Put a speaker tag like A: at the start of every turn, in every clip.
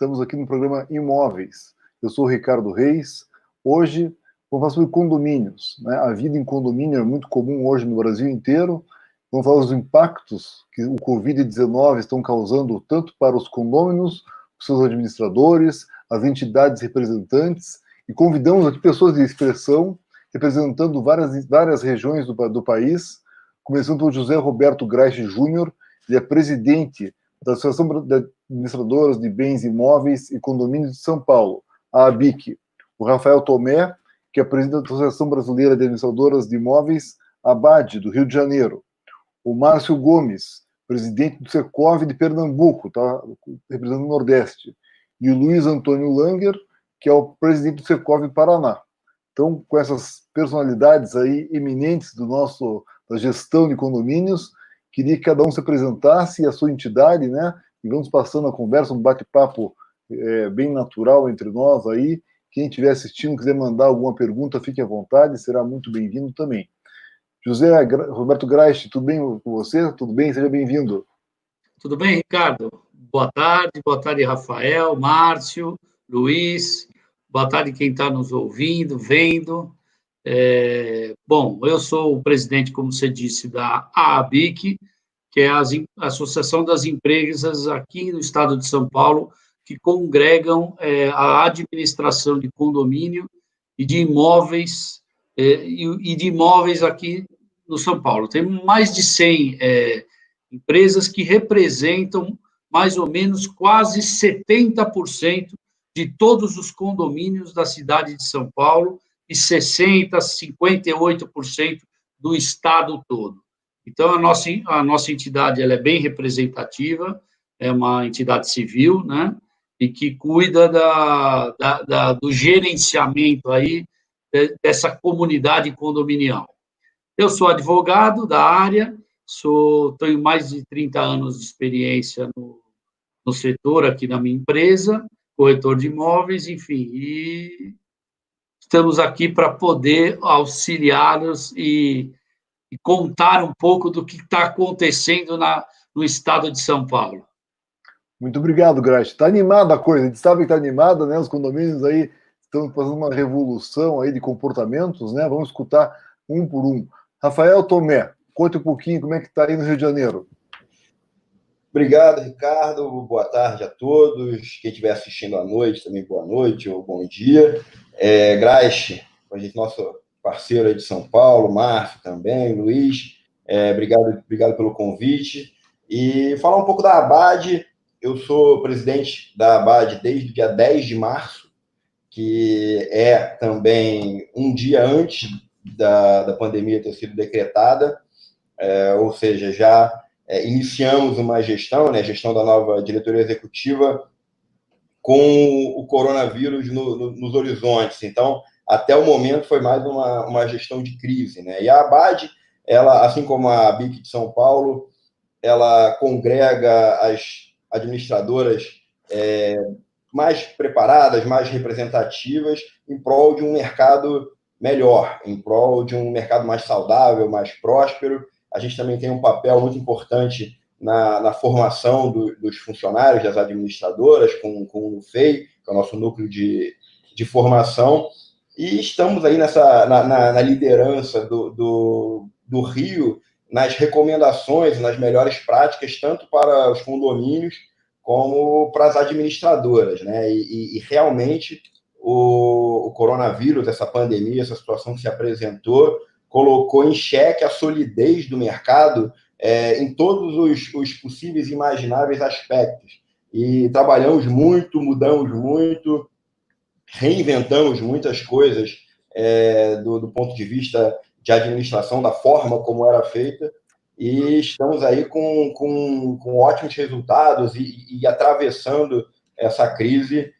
A: Estamos aqui no programa Imóveis. Eu sou o Ricardo Reis. Hoje vamos falar sobre condomínios, né? A vida em condomínio é muito comum hoje no Brasil inteiro. Vamos falar dos impactos que o Covid-19 estão causando tanto para os condôminos, os seus administradores, as entidades representantes, e convidamos aqui pessoas de expressão representando várias regiões do país, começando pelo José Roberto Graich Júnior. Ele é presidente da Associação de Administradoras de Bens Imóveis e Condomínios de São Paulo, a ABIC. O Rafael Tomé, que é presidente da Associação Brasileira de Administradoras de Imóveis, ABAD, do Rio de Janeiro. O Márcio Gomes, presidente do Secov de Pernambuco, tá representando o Nordeste. E o Luiz Antônio Langer, que é o presidente do Secov Paraná. Então, com essas personalidades aí eminentes da gestão de condomínios, queria que cada um se apresentasse, a sua entidade, né? E vamos passando a conversa, um bate-papo bem natural entre nós aí. Quem estiver assistindo, quiser mandar alguma pergunta, fique à vontade, será muito bem-vindo também. José Roberto Graich, tudo bem com você? Tudo bem? Seja bem-vindo.
B: Tudo bem, Ricardo? Boa tarde, Rafael, Márcio, Luiz, boa tarde quem está nos ouvindo, vendo. Bom, eu sou o presidente, como você disse, da AABIC, que é a Associação das Empresas aqui no estado de São Paulo, que congregam a administração de condomínio e de imóveis, e de imóveis aqui no São Paulo. Tem mais de 100 empresas que representam mais ou menos quase 70% de todos os condomínios da cidade de São Paulo e 58% do estado todo. Então, a nossa entidade ela é bem representativa, é uma entidade civil, né, e que cuida do gerenciamento aí dessa comunidade condominial. Eu sou advogado da área, tenho mais de 30 anos de experiência no setor aqui na minha empresa, corretor de imóveis, enfim, e estamos aqui para poder auxiliá-los e contar um pouco do que está acontecendo no estado de São Paulo.
A: Muito obrigado, Graich. Está animada a coisa, a gente sabe que está animada, né? Os condomínios aí estão fazendo uma revolução aí de comportamentos, né? Vamos escutar um por um. Rafael Tomé, conta um pouquinho como é que está aí no Rio de Janeiro.
C: Obrigado, Ricardo. Boa tarde a todos. Quem estiver assistindo à noite, também boa noite ou bom dia. Graich, nosso parceiro aí de São Paulo, Márcio também, Luiz. Obrigado pelo convite. E falar um pouco da ABAD. Eu sou presidente da ABAD desde o dia 10 de março, que é também um dia antes da pandemia ter sido decretada, ou seja, já iniciamos uma gestão, né, a gestão da nova diretoria executiva com o coronavírus nos horizontes. Então, até o momento foi mais uma gestão de crise, né? E a ABAD, ela, assim como a ABIC de São Paulo, ela congrega as administradoras mais preparadas, mais representativas, em prol de um mercado melhor, em prol de um mercado mais saudável, mais próspero. A gente também tem um papel muito importante na formação dos funcionários, das administradoras, com o NUFEI, que é o nosso núcleo de formação, e estamos aí na liderança do Rio, nas recomendações, nas melhores práticas, tanto para os condomínios como para as administradoras, né? E realmente o coronavírus, essa pandemia, essa situação que se apresentou, colocou em xeque a solidez do mercado em todos os possíveis e imagináveis aspectos. E trabalhamos muito, mudamos muito, reinventamos muitas coisas do ponto de vista de administração, da forma como era feita, e estamos aí com ótimos resultados e atravessando essa crise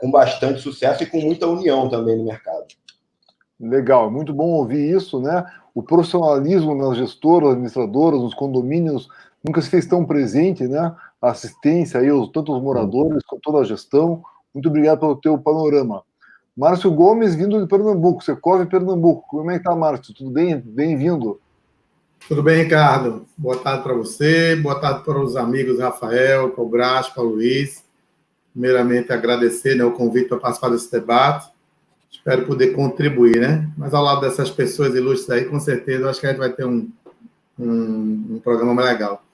C: com bastante sucesso e com muita união também no mercado.
A: Legal, muito bom ouvir isso, né? O profissionalismo nas gestoras, administradoras, nos condomínios nunca se fez tão presente, né? A assistência aí, tanto os moradores quanto toda a gestão. Muito obrigado pelo teu panorama. Márcio Gomes, vindo de Pernambuco, Secov Pernambuco. Como é que tá, Márcio? Tudo bem? Bem-vindo.
D: Tudo bem, Ricardo? Boa tarde para você, boa tarde para os amigos Rafael, para o Graich, para o Luiz. primeiramente agradecer, né, o convite para participar desse debate. Espero poder contribuir, né? Mas ao lado dessas pessoas ilustres aí, com certeza, acho que a gente vai ter um programa mais legal.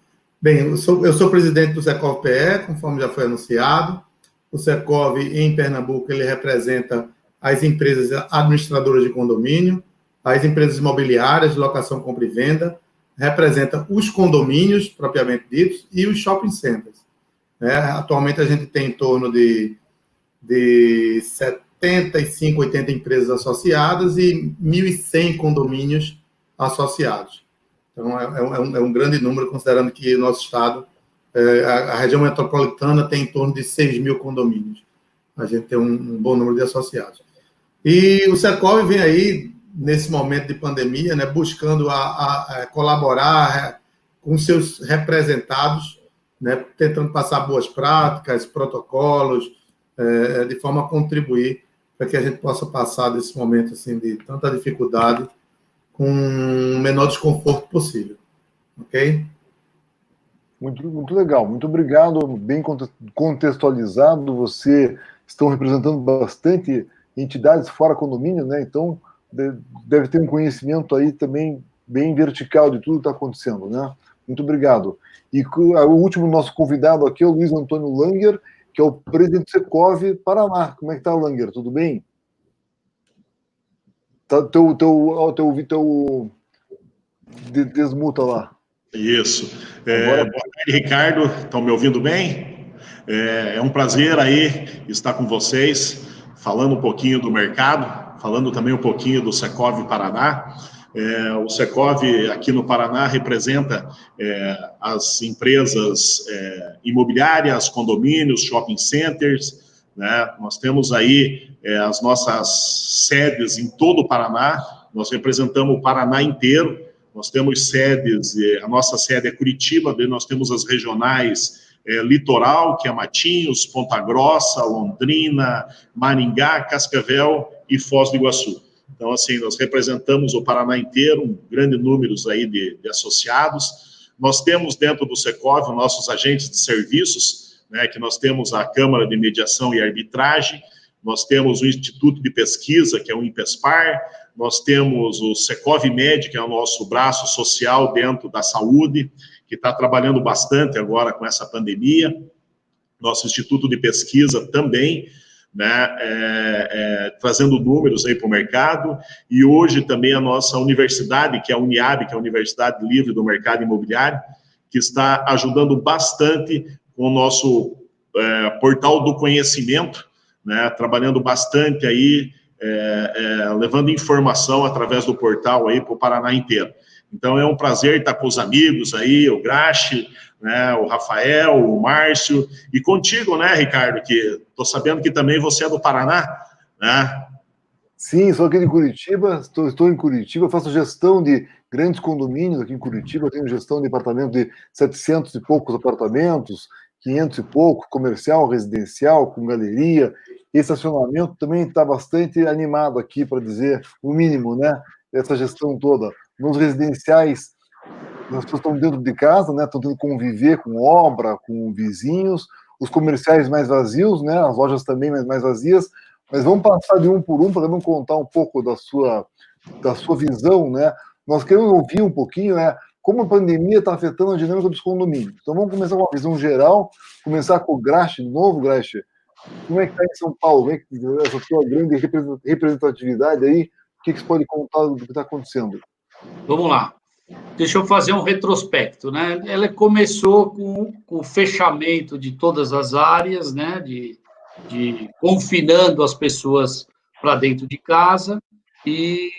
D: Bem, eu sou presidente do Secov-PE, conforme já foi anunciado. O Secov, em Pernambuco, ele representa as empresas administradoras de condomínio, as empresas imobiliárias de locação, compra e venda, representa os condomínios, propriamente ditos, e os shopping centers. Atualmente, a gente tem em torno de 75, 80 empresas associadas e 1.100 condomínios associados. Então, é um grande número, considerando que o nosso estado, a região metropolitana, tem em torno de 6.000 condomínios. A gente tem um bom número de associados. E o Secov vem aí, nesse momento de pandemia, né, buscando colaborar com seus representados, né, tentando passar boas práticas, protocolos, de forma a contribuir para que a gente possa passar desse momento assim, de tanta dificuldade com o menor desconforto possível. Ok?
A: Muito legal, muito obrigado, bem contextualizado. Vocês estão representando bastante entidades fora condomínio, né? Então, deve ter um conhecimento aí também bem vertical de tudo que está acontecendo, né? Muito obrigado. E o último nosso convidado aqui é o Luiz Antônio Langer, que é o presidente do Secov Paraná. Como é que está, Langer? Tudo bem? Desmuta lá.
E: Isso. Boa tarde, Ricardo. Estão me ouvindo bem? É um prazer aí estar com vocês, falando um pouquinho do mercado, falando também um pouquinho do Secov Paraná. O Secov aqui no Paraná representa as empresas imobiliárias, condomínios, shopping centers, né? Nós temos aí as nossas sedes em todo o Paraná, nós representamos o Paraná inteiro. Nós temos sedes, a nossa sede é Curitiba, daí nós temos as regionais Litoral, que é Matinhos, Ponta Grossa, Londrina, Maringá, Cascavel e Foz do Iguaçu. Então, assim, nós representamos o Paraná inteiro, um grande número aí de associados. Nós temos dentro do Secov nossos agentes de serviços, né, que nós temos a Câmara de Mediação e Arbitragem, nós temos o Instituto de Pesquisa, que é o INPESPAR, nós temos o Secov Med, que é o nosso braço social dentro da saúde, que está trabalhando bastante agora com essa pandemia. Nosso Instituto de Pesquisa também, né, trazendo números aí para o mercado. E hoje também a nossa universidade, que é a Uniab, que é a Universidade Livre do Mercado Imobiliário, que está ajudando bastante com o nosso portal do conhecimento, né, trabalhando bastante aí, levando informação através do portal aí para o Paraná inteiro. Então é um prazer estar com os amigos aí, o Grache, né, o Rafael, o Márcio, e contigo, né, Ricardo, que estou sabendo que também você é do Paraná, né?
A: Sim, sou aqui de Curitiba, estou em Curitiba, faço gestão de grandes condomínios aqui em Curitiba, tenho gestão de apartamento de 700 e poucos apartamentos, 500 e pouco, comercial, residencial, com galeria. Estacionamento também está bastante animado aqui, para dizer o mínimo, né? Essa gestão toda. Nos residenciais, as pessoas estão dentro de casa, né? Estão tendo que conviver com obra, com vizinhos. Os comerciais mais vazios, né? As lojas também mais vazias. Mas vamos passar de um por um para também contar um pouco da sua visão, né? Nós queremos ouvir um pouquinho, como a pandemia está afetando a dinâmica dos condomínios. Então vamos começar com uma visão geral, começar com o Grache, de novo, Grache. Como é que está em São Paulo? Como é que essa sua grande representatividade aí? O que você pode contar do que está acontecendo?
B: Vamos lá. Deixa eu fazer um retrospecto, né? Ela começou com o fechamento de todas as áreas, né? De confinando as pessoas para dentro de casa e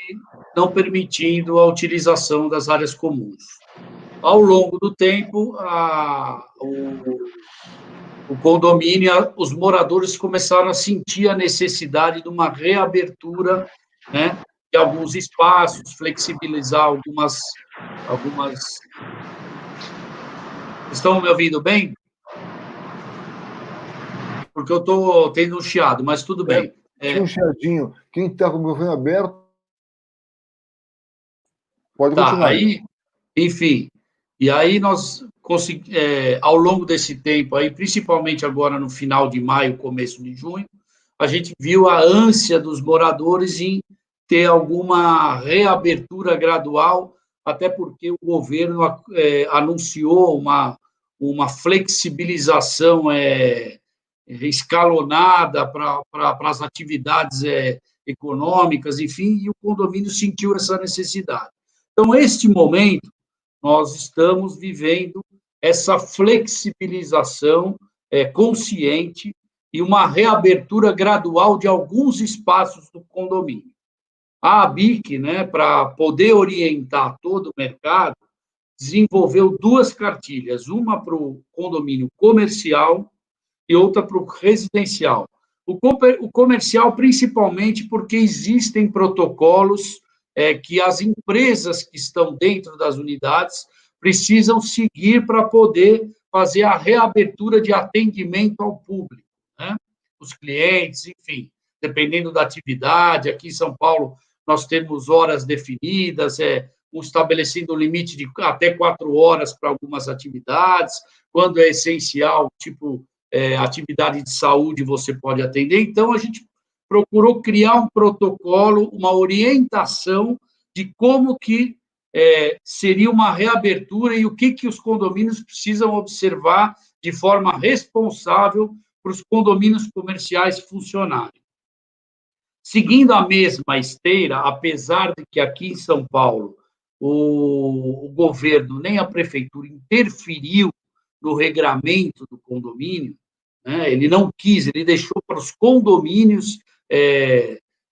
B: não permitindo a utilização das áreas comuns. Ao longo do tempo, o condomínio, os moradores começaram a sentir a necessidade de uma reabertura, né, de alguns espaços, flexibilizar algumas... Estão me ouvindo bem? Porque eu estou tendo um chiado, mas tudo bem.
A: Tinha um chiadinho. Quem está com o microfone aberto pode
B: tá,
A: continuar.
B: Aí, enfim, e aí nós ao longo desse tempo, aí, principalmente agora no final de maio, começo de junho, a gente viu a ânsia dos moradores em ter alguma reabertura gradual, até porque o governo anunciou uma flexibilização escalonada para as atividades econômicas, enfim, e o condomínio sentiu essa necessidade. Então, neste momento, nós estamos vivendo essa flexibilização consciente e uma reabertura gradual de alguns espaços do condomínio. A ABIC, né, para poder orientar todo o mercado, desenvolveu 2 cartilhas, uma para o condomínio comercial e outra para o residencial. O comercial, principalmente, porque existem protocolos que as empresas que estão dentro das unidades precisam seguir para poder fazer a reabertura de atendimento ao público, né? Os clientes, enfim, dependendo da atividade. Aqui em São Paulo, nós temos horas definidas, estabelecendo um limite de até 4 horas para algumas atividades. Quando é essencial, tipo atividade de saúde, você pode atender. Então, a gente procurou criar um protocolo, uma orientação de como que seria uma reabertura e o que os condomínios precisam observar de forma responsável para os condomínios comerciais funcionarem. Seguindo a mesma esteira, apesar de que aqui em São Paulo o governo nem a prefeitura interferiu no regramento do condomínio, né? Ele não quis, ele deixou para os condomínios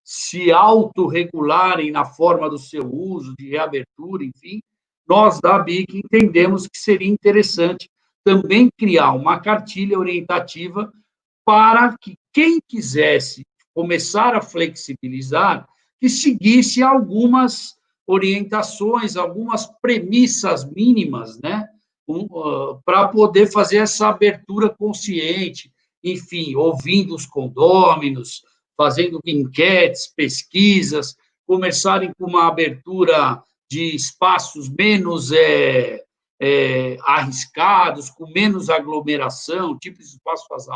B: se autorregularem na forma do seu uso, de reabertura, enfim. Nós, da ABIC, entendemos que seria interessante também criar uma cartilha orientativa para que quem quisesse começar a flexibilizar, que seguisse algumas orientações, algumas premissas mínimas, né, para poder fazer essa abertura consciente, enfim, ouvindo os condôminos, fazendo enquetes, pesquisas, começarem com uma abertura de espaços menos arriscados, com menos aglomeração, tipo espaços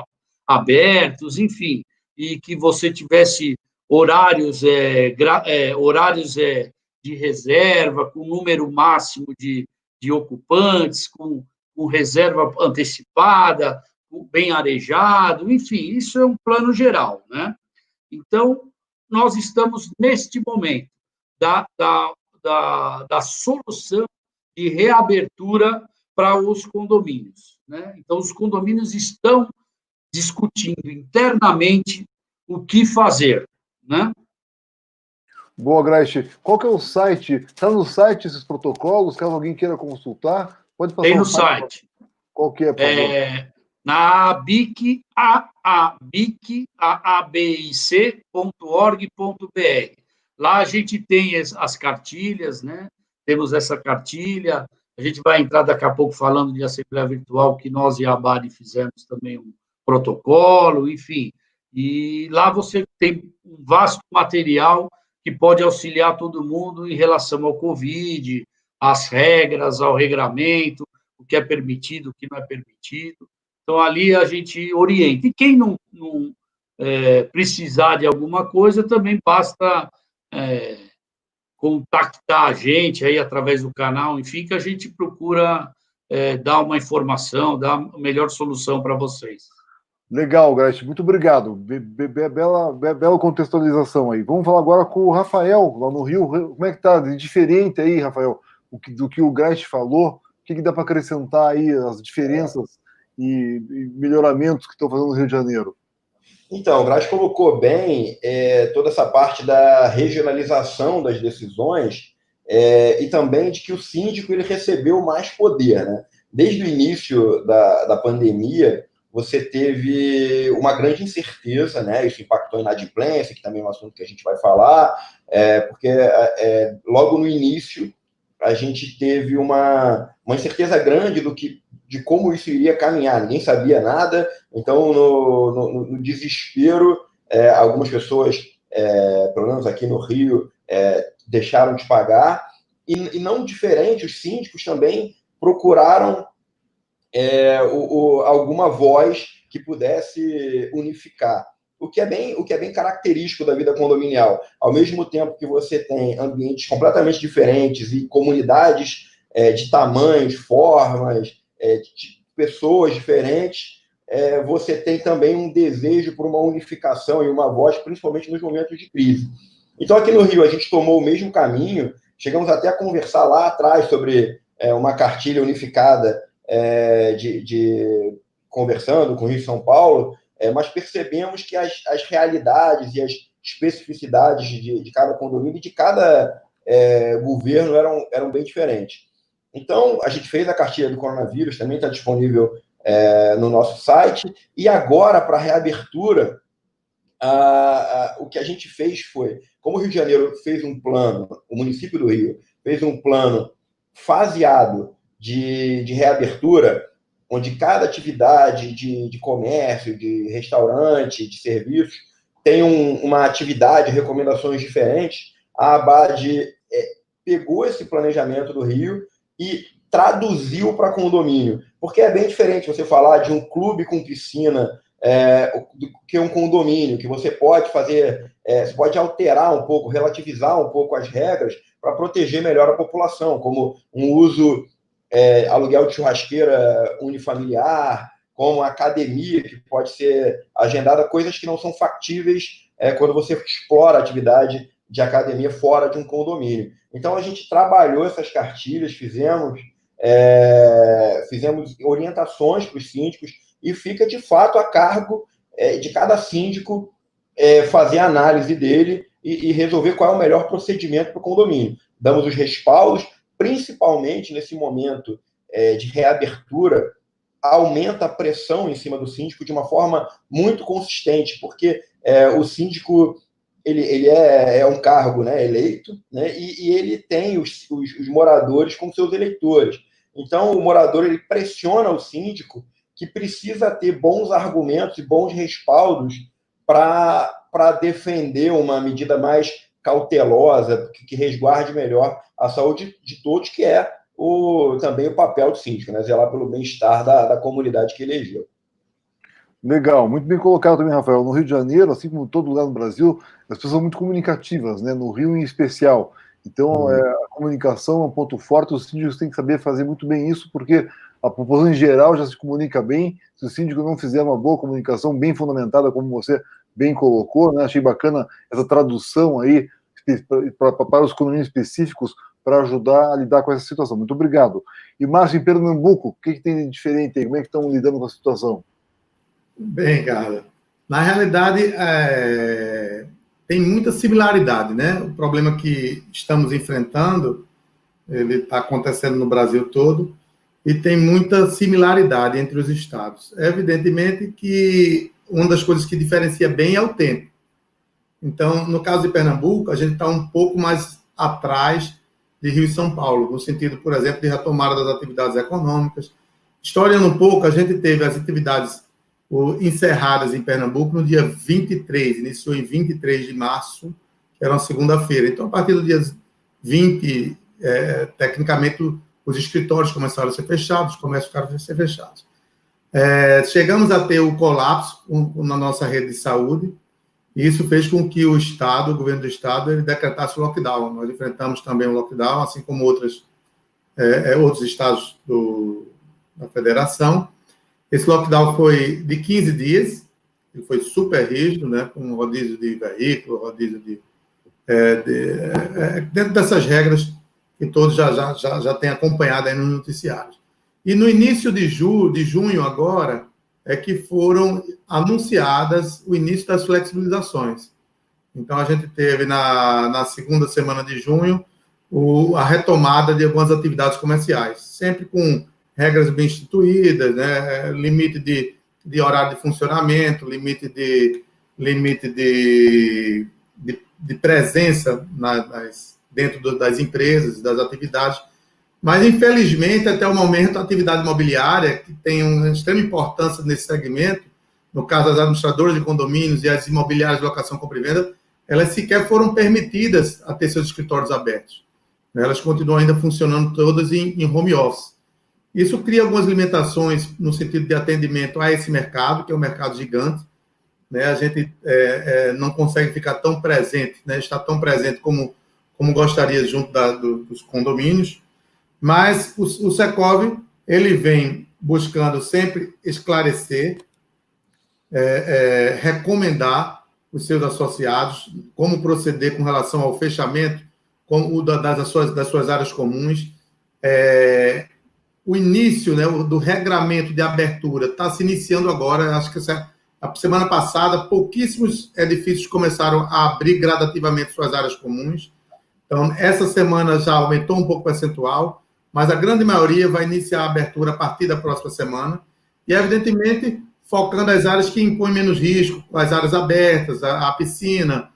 B: abertos, enfim, e que você tivesse horários de reserva, com número máximo de ocupantes, com reserva antecipada, bem arejado, enfim, isso é um plano geral, né? Então, nós estamos, neste momento, da solução de reabertura para os condomínios, né? Então, os condomínios estão discutindo internamente o que fazer, né?
A: Boa, Grace. Qual que é o site? Está no site esses protocolos? Caso alguém queira consultar, pode passar.
B: Tem no site.
A: Qual que é, por favor?
B: Na ABIC, aabic.org.br. Lá a gente tem as cartilhas, né? Temos essa cartilha. A gente vai entrar daqui a pouco falando de Assembleia Virtual, que nós e a ABAD fizemos também um protocolo, enfim. E lá você tem um vasto material que pode auxiliar todo mundo em relação ao Covid, às regras, ao regramento, o que é permitido, o que não é permitido. Então, ali a gente orienta. E quem não precisar de alguma coisa, também basta contactar a gente aí através do canal, enfim, que a gente procura dar uma informação, dar a melhor solução para vocês.
A: Legal, Grace, muito obrigado. Bela contextualização aí. Vamos falar agora com o Rafael, lá no Rio. Como é que está? Diferente aí, Rafael, do que o Grace falou? O que dá para acrescentar aí, as diferenças e melhoramentos que estão fazendo no Rio de Janeiro?
C: Então, o Grace colocou bem toda essa parte da regionalização das decisões e também de que o síndico ele recebeu mais poder, né? Desde o início da pandemia, você teve uma grande incerteza, né? Isso impactou a inadimplência, que também é um assunto que a gente vai falar, porque logo no início a gente teve uma incerteza grande de como isso iria caminhar, ninguém sabia nada, então no desespero, algumas pessoas, pelo menos aqui no Rio, deixaram de pagar, e não diferente, os síndicos também procuraram alguma voz que pudesse unificar. O que é bem característico da vida condominial. Ao mesmo tempo que você tem ambientes completamente diferentes e comunidades de tamanhos, formas, de pessoas diferentes, você tem também um desejo por uma unificação e uma voz, principalmente nos momentos de crise. Então, aqui no Rio, a gente tomou o mesmo caminho, chegamos até a conversar lá atrás sobre uma cartilha unificada conversando com o Rio e São Paulo, mas percebemos que as realidades e as especificidades de cada condomínio e de cada governo eram bem diferentes. Então, a gente fez a cartilha do coronavírus, também está disponível no nosso site, e agora, para a reabertura, o que a gente fez foi, como o Rio de Janeiro fez um plano, o município do Rio fez um plano faseado de reabertura, onde cada atividade de comércio, de restaurante, de serviços, tem uma atividade, recomendações diferentes. A ABAD pegou esse planejamento do Rio e traduziu para condomínio. Porque é bem diferente você falar de um clube com piscina do que um condomínio, que você pode fazer, você pode alterar um pouco, relativizar um pouco as regras para proteger melhor a população, como um uso aluguel de churrasqueira unifamiliar, como academia, que pode ser agendada, coisas que não são factíveis quando você explora a atividade de academia fora de um condomínio. Então, a gente trabalhou essas cartilhas, fizemos orientações para os síndicos e fica, de fato, a cargo de cada síndico fazer a análise dele e resolver qual é o melhor procedimento para o condomínio. Damos os respaldos, principalmente nesse momento de reabertura, aumenta a pressão em cima do síndico de uma forma muito consistente, porque o síndico ele é um cargo, né, eleito, né, e ele tem os moradores como seus eleitores. Então, o morador ele pressiona o síndico, que precisa ter bons argumentos e bons respaldos para defender uma medida mais cautelosa, que resguarde melhor a saúde de todos, que é também o papel do síndico, né? Zelar pelo bem-estar da comunidade que elegeu.
A: Legal, muito bem colocado também, Rafael. No Rio de Janeiro, assim como em todo lugar no Brasil, as pessoas são muito comunicativas, né? No Rio em especial. Então, a comunicação é um ponto forte, os síndicos têm que saber fazer muito bem isso, porque a população em geral já se comunica bem. Se o síndico não fizer uma boa comunicação, bem fundamentada, como você bem colocou, né? Achei bacana essa tradução aí para os condomínios específicos, para ajudar a lidar com essa situação. Muito obrigado. E, Márcio, em Pernambuco, o que tem de diferente aí? Como é que estão lidando com a situação?
D: Bem, cara, na realidade, tem muita similaridade, né? O problema que estamos enfrentando, ele está acontecendo no Brasil todo, e tem muita similaridade entre os estados. É evidentemente que uma das coisas que diferencia bem é o tempo. Então, no caso de Pernambuco, a gente está um pouco mais atrás de Rio e São Paulo, no sentido, por exemplo, de retomada das atividades econômicas. Historiando um pouco, a gente teve as atividades encerradas em Pernambuco no dia 23, iniciou em 23 de março, que era uma segunda-feira. Então, a partir do dia 20, tecnicamente, os escritórios começaram a ser fechados, os comércios ficaram a ser fechados. Chegamos a ter o colapso na nossa rede de saúde, e isso fez com que o governo do Estado, ele decretasse o lockdown. Nós enfrentamos também o lockdown, assim como outros estados da federação. Esse lockdown foi de 15 dias, ele foi super rígido, né, com rodízio de veículo, rodízio dentro dessas regras que todos já têm acompanhado aí nos noticiários. E no início de junho agora, é que foram anunciadas o início das flexibilizações. Então, a gente teve na segunda semana de junho a retomada de algumas atividades comerciais, sempre com regras bem instituídas, né? Limite de horário de funcionamento, limite de presença dentro das empresas, das atividades. Mas, infelizmente, até o momento, a atividade imobiliária, que tem uma extrema importância nesse segmento, no caso das administradoras de condomínios e as imobiliárias de locação, compra e venda, elas sequer foram permitidas a ter seus escritórios abertos. Elas continuam ainda funcionando todas em home office. Isso cria algumas limitações no sentido de atendimento a esse mercado, que é um mercado gigante, né? A gente não consegue ficar tão presente, né? Estar tão presente como gostaria junto dos condomínios, mas o Secov, ele vem buscando sempre esclarecer, recomendar os seus associados como proceder com relação ao fechamento das suas áreas comuns. O início, né, do regramento de abertura está se iniciando agora. Acho que a semana passada, pouquíssimos edifícios começaram a abrir gradativamente suas áreas comuns. Então, essa semana já aumentou um pouco o percentual, mas a grande maioria vai iniciar a abertura a partir da próxima semana. E, evidentemente, focando as áreas que impõem menos risco, as áreas abertas, a piscina,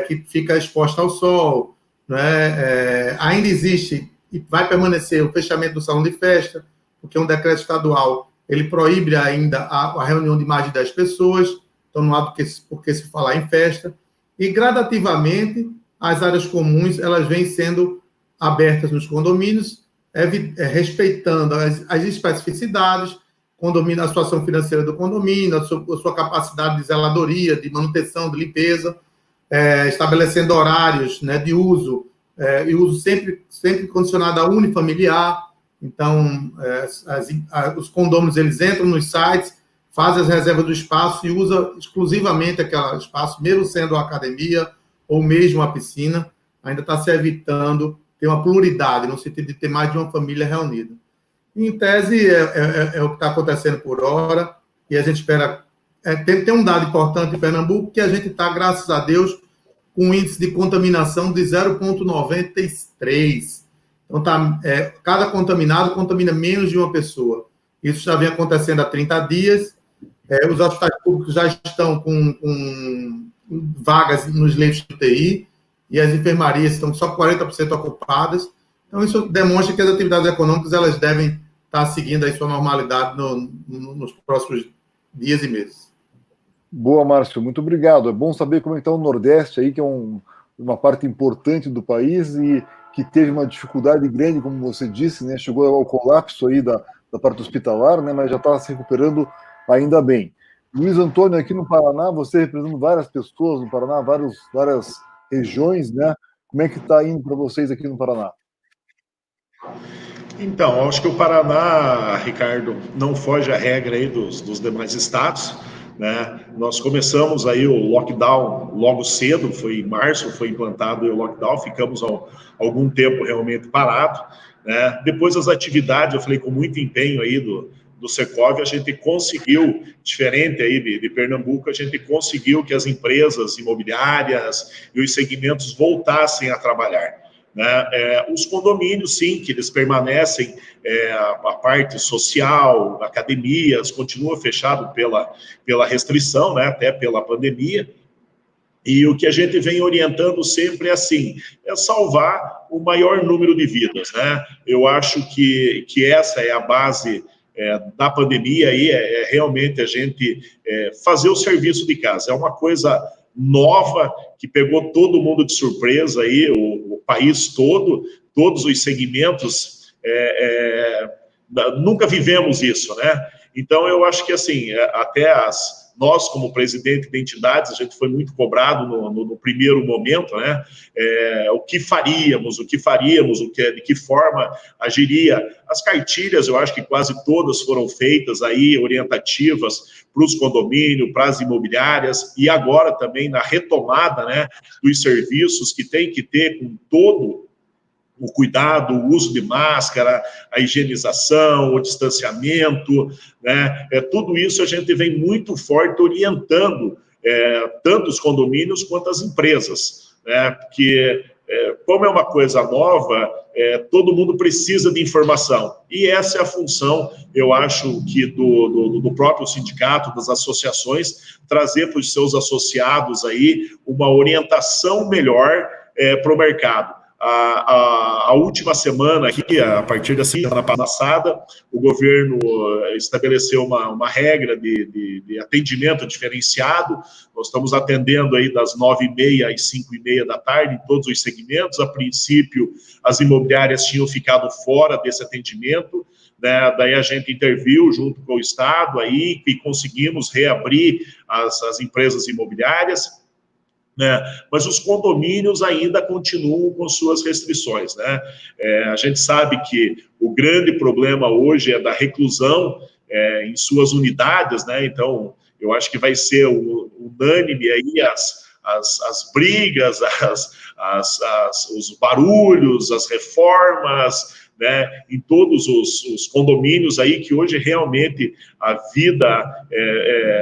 D: que fica exposta ao sol, né? Ainda existe e vai permanecer o fechamento do salão de festa, porque um decreto estadual ele proíbe ainda a reunião de mais de 10 pessoas, então não há por que se falar em festa. E, gradativamente, as áreas comuns elas vêm sendo abertas nos condomínios, respeitando as especificidades, a situação financeira do condomínio, a sua capacidade de zeladoria, de manutenção, de limpeza, estabelecendo horários, né, de uso, e uso sempre condicionado a unifamiliar. Então, os condôminos eles entram nos sites, fazem as reservas do espaço e usam exclusivamente aquele espaço, mesmo sendo a academia ou mesmo a piscina, ainda está se evitando ter uma pluralidade, no sentido de ter mais de uma família reunida. Em tese, é o que está acontecendo por hora, e a gente espera... Tem um dado importante em Pernambuco, que a gente está, graças a Deus, com um índice de contaminação de 0,93. Então, cada contaminado contamina menos de uma pessoa. Isso já vem acontecendo há 30 dias. Os hospitais públicos já estão com vagas nos leitos de UTI, e as enfermarias estão só 40% ocupadas. Então, isso demonstra que as atividades econômicas elas devem estar seguindo a sua normalidade nos próximos dias e meses.
A: Boa, Márcio, muito obrigado. É bom saber como é que está o Nordeste aí, que é uma parte importante do país e que teve uma dificuldade grande, como você disse, né? Chegou ao colapso aí da parte hospitalar, né? Mas já está se recuperando ainda bem. Luiz Antônio, aqui no Paraná, você representando várias pessoas no Paraná, várias regiões, né? Como é que está indo para vocês aqui no Paraná?
E: Então, acho que o Paraná, Ricardo, não foge à regra aí dos demais estados, né? Nós começamos aí o lockdown logo cedo, foi em março, foi implantado o lockdown, ficamos algum tempo realmente parado, né? Depois as atividades, eu falei com muito empenho aí do Secov, a gente conseguiu, diferente aí de Pernambuco, a gente conseguiu que as empresas imobiliárias e os segmentos voltassem a trabalhar. Né? Os condomínios, sim, que eles permanecem, a parte social, academias, continua fechado pela restrição, né? Até pela pandemia, e o que a gente vem orientando sempre assim, é salvar o maior número de vidas, né? Eu acho que essa é a base da pandemia, aí realmente a gente fazer o serviço de casa, é uma coisa nova, que pegou todo mundo de surpresa aí, o país todo, todos os segmentos, nunca vivemos isso, né? Então, eu acho que, assim, até nós, como presidente de entidades, a gente foi muito cobrado no primeiro momento, né? O que faríamos, de que forma agiria. As cartilhas, eu acho que quase todas foram feitas aí, orientativas para os condomínios, para as imobiliárias, e agora também na retomada, né, dos serviços que tem que ter com todo o cuidado, o uso de máscara, a higienização, o distanciamento, né? Tudo isso a gente vem muito forte orientando tanto os condomínios quanto as empresas, né? Porque, como é uma coisa nova, todo mundo precisa de informação. E essa é a função, eu acho, que do próprio sindicato, das associações, trazer para os seus associados aí uma orientação melhor para o mercado. A última semana aqui, a partir da semana passada, o governo estabeleceu uma regra de atendimento diferenciado. Nós estamos atendendo aí das 9h30 às 5h30 da tarde em todos os segmentos. A princípio, as imobiliárias tinham ficado fora desse atendimento, né? Daí a gente interviu junto com o Estado aí e conseguimos reabrir as empresas imobiliárias, né? Mas os condomínios ainda continuam com suas restrições, né? A gente sabe que o grande problema hoje é da reclusão em suas unidades, né? Então, eu acho que vai ser unânime aí as brigas, os barulhos, as reformas, né, em todos os condomínios aí, que hoje realmente a vida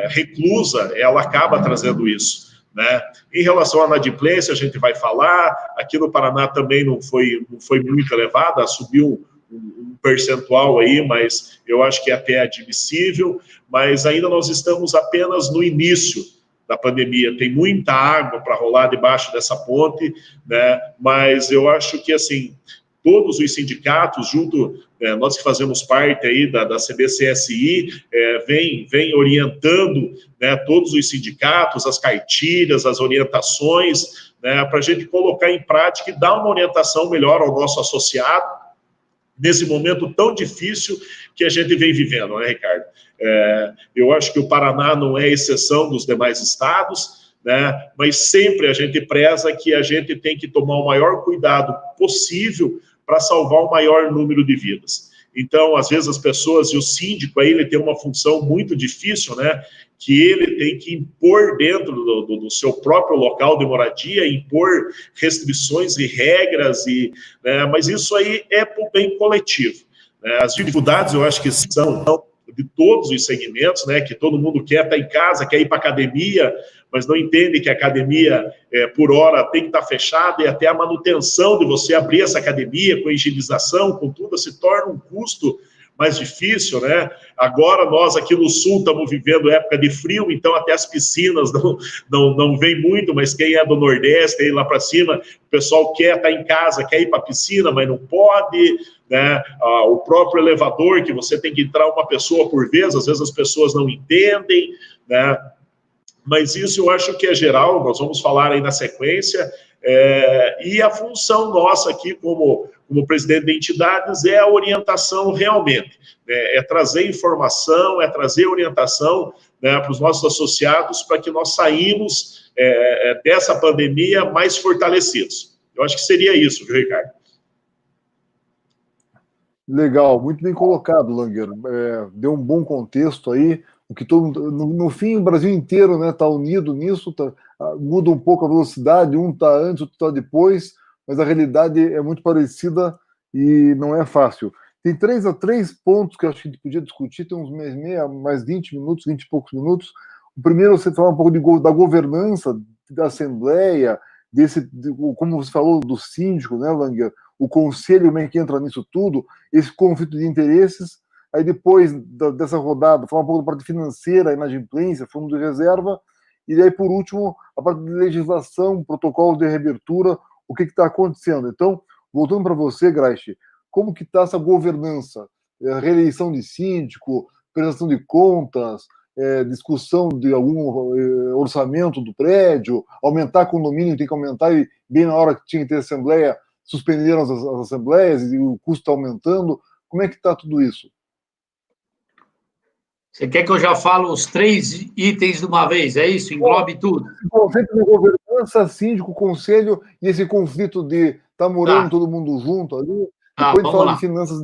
E: reclusa, ela acaba trazendo isso, né? Em relação à inadimplência, a gente vai falar, aqui no Paraná também não foi muito elevada, subiu um percentual aí, mas eu acho que é até admissível, mas ainda nós estamos apenas no início da pandemia, tem muita água para rolar debaixo dessa ponte, né? Mas eu acho que, assim, todos os sindicatos, junto, nós que fazemos parte aí da CBCSI, vem orientando, né, todos os sindicatos, as cartilhas, as orientações, né, para a gente colocar em prática e dar uma orientação melhor ao nosso associado, nesse momento tão difícil que a gente vem vivendo, né, Ricardo? Eu acho que o Paraná não é exceção dos demais estados, né, mas sempre a gente preza que a gente tem que tomar o maior cuidado possível para salvar o maior número de vidas. Então, às vezes as pessoas, e o síndico aí, ele tem uma função muito difícil, né, que ele tem que impor dentro do seu próprio local de moradia, impor restrições e regras, né, mas isso aí é para o bem coletivo, né? As dificuldades, eu acho que são de todos os segmentos, né, que todo mundo quer estar em casa, quer ir para a academia, mas não entende que a academia, por hora, tem que estar fechada, e até a manutenção de você abrir essa academia, com higienização, com tudo, se torna um custo mais difícil, né? Agora, nós aqui no Sul estamos vivendo época de frio, então até as piscinas não vem muito, mas quem é do Nordeste, aí lá para cima, o pessoal quer estar em casa, quer ir para a piscina, mas não pode, né? O próprio elevador, que você tem que entrar uma pessoa por vez, às vezes as pessoas não entendem, né? Mas isso eu acho que é geral, nós vamos falar aí na sequência, e a função nossa aqui como presidente de entidades é a orientação realmente, né? É trazer informação, é trazer orientação, né, para os nossos associados, para que nós saímos dessa pandemia mais fortalecidos. Eu acho que seria isso, viu, Ricardo?
A: Legal, muito bem colocado, Langer. Deu um bom contexto aí. O que no fim, o Brasil inteiro, né, está unido nisso, muda um pouco a velocidade, um está antes, outro está depois, mas a realidade é muito parecida e não é fácil. Tem três pontos que eu acho que a gente podia discutir, tem uns mais 20 minutos, 20 e poucos minutos. O primeiro, você falar um pouco da governança da Assembleia, como você falou, do síndico, né, Langer? O conselho, como é que entra nisso tudo, esse conflito de interesses. Aí depois dessa rodada, falar um pouco da parte financeira, inadimplência, fundo de reserva, e daí por último, a parte de legislação, protocolo de reabertura, o que está acontecendo. Então, voltando para você, Graich, como que está essa governança? Reeleição de síndico, prestação de contas, discussão de algum orçamento do prédio, aumentar condomínio, tem que aumentar, e bem na hora que tinha que ter assembleia, suspenderam as assembleias e o custo está aumentando. Como é que está tudo isso?
B: Você quer que eu já fale os 3 itens de uma vez? É isso? Englobe tudo.
A: O conceito de governança, síndico, conselho e esse conflito de estar morando todo mundo junto ali. Depois de falar de finanças.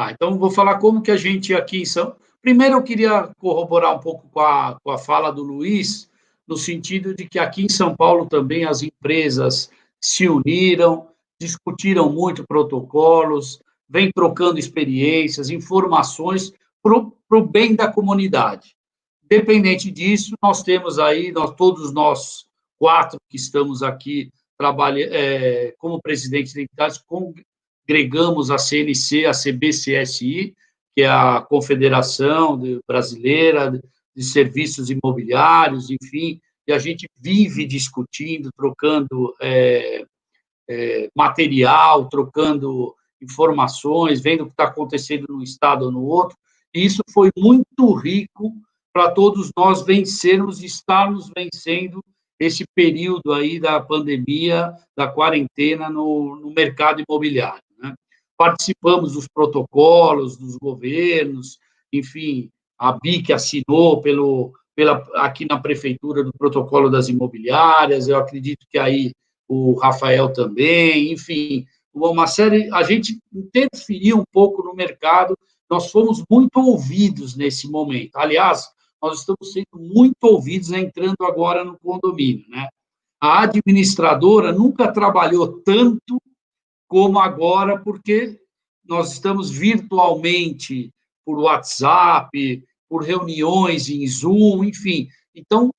B: Então vou falar como que a gente aqui em São... Primeiro eu queria corroborar um pouco com a fala do Luiz, no sentido de que aqui em São Paulo também as empresas se uniram, discutiram muito protocolos, vem trocando experiências, informações para o bem da comunidade. Dependente disso, nós temos aí, todos nós 4 que estamos aqui trabalhando como presidentes de entidades, congregamos a CNC, a CBCSI, que é a Confederação Brasileira de Serviços Imobiliários, enfim, e a gente vive discutindo, trocando material, trocando informações, vendo o que está acontecendo num estado ou no outro, e isso foi muito rico para todos nós vencermos, estarmos vencendo esse período aí da pandemia, da quarentena no mercado imobiliário, né? participamos dos protocolos dos governos, enfim, a BIC assinou aqui na prefeitura do protocolo das imobiliárias, eu acredito que aí o Rafael também, enfim, uma série, a gente interferiu um pouco no mercado, nós fomos muito ouvidos nesse momento. Aliás, nós estamos sendo muito ouvidos entrando agora no condomínio, né? A administradora nunca trabalhou tanto como agora, porque nós estamos virtualmente por WhatsApp, por reuniões em Zoom, enfim. Então,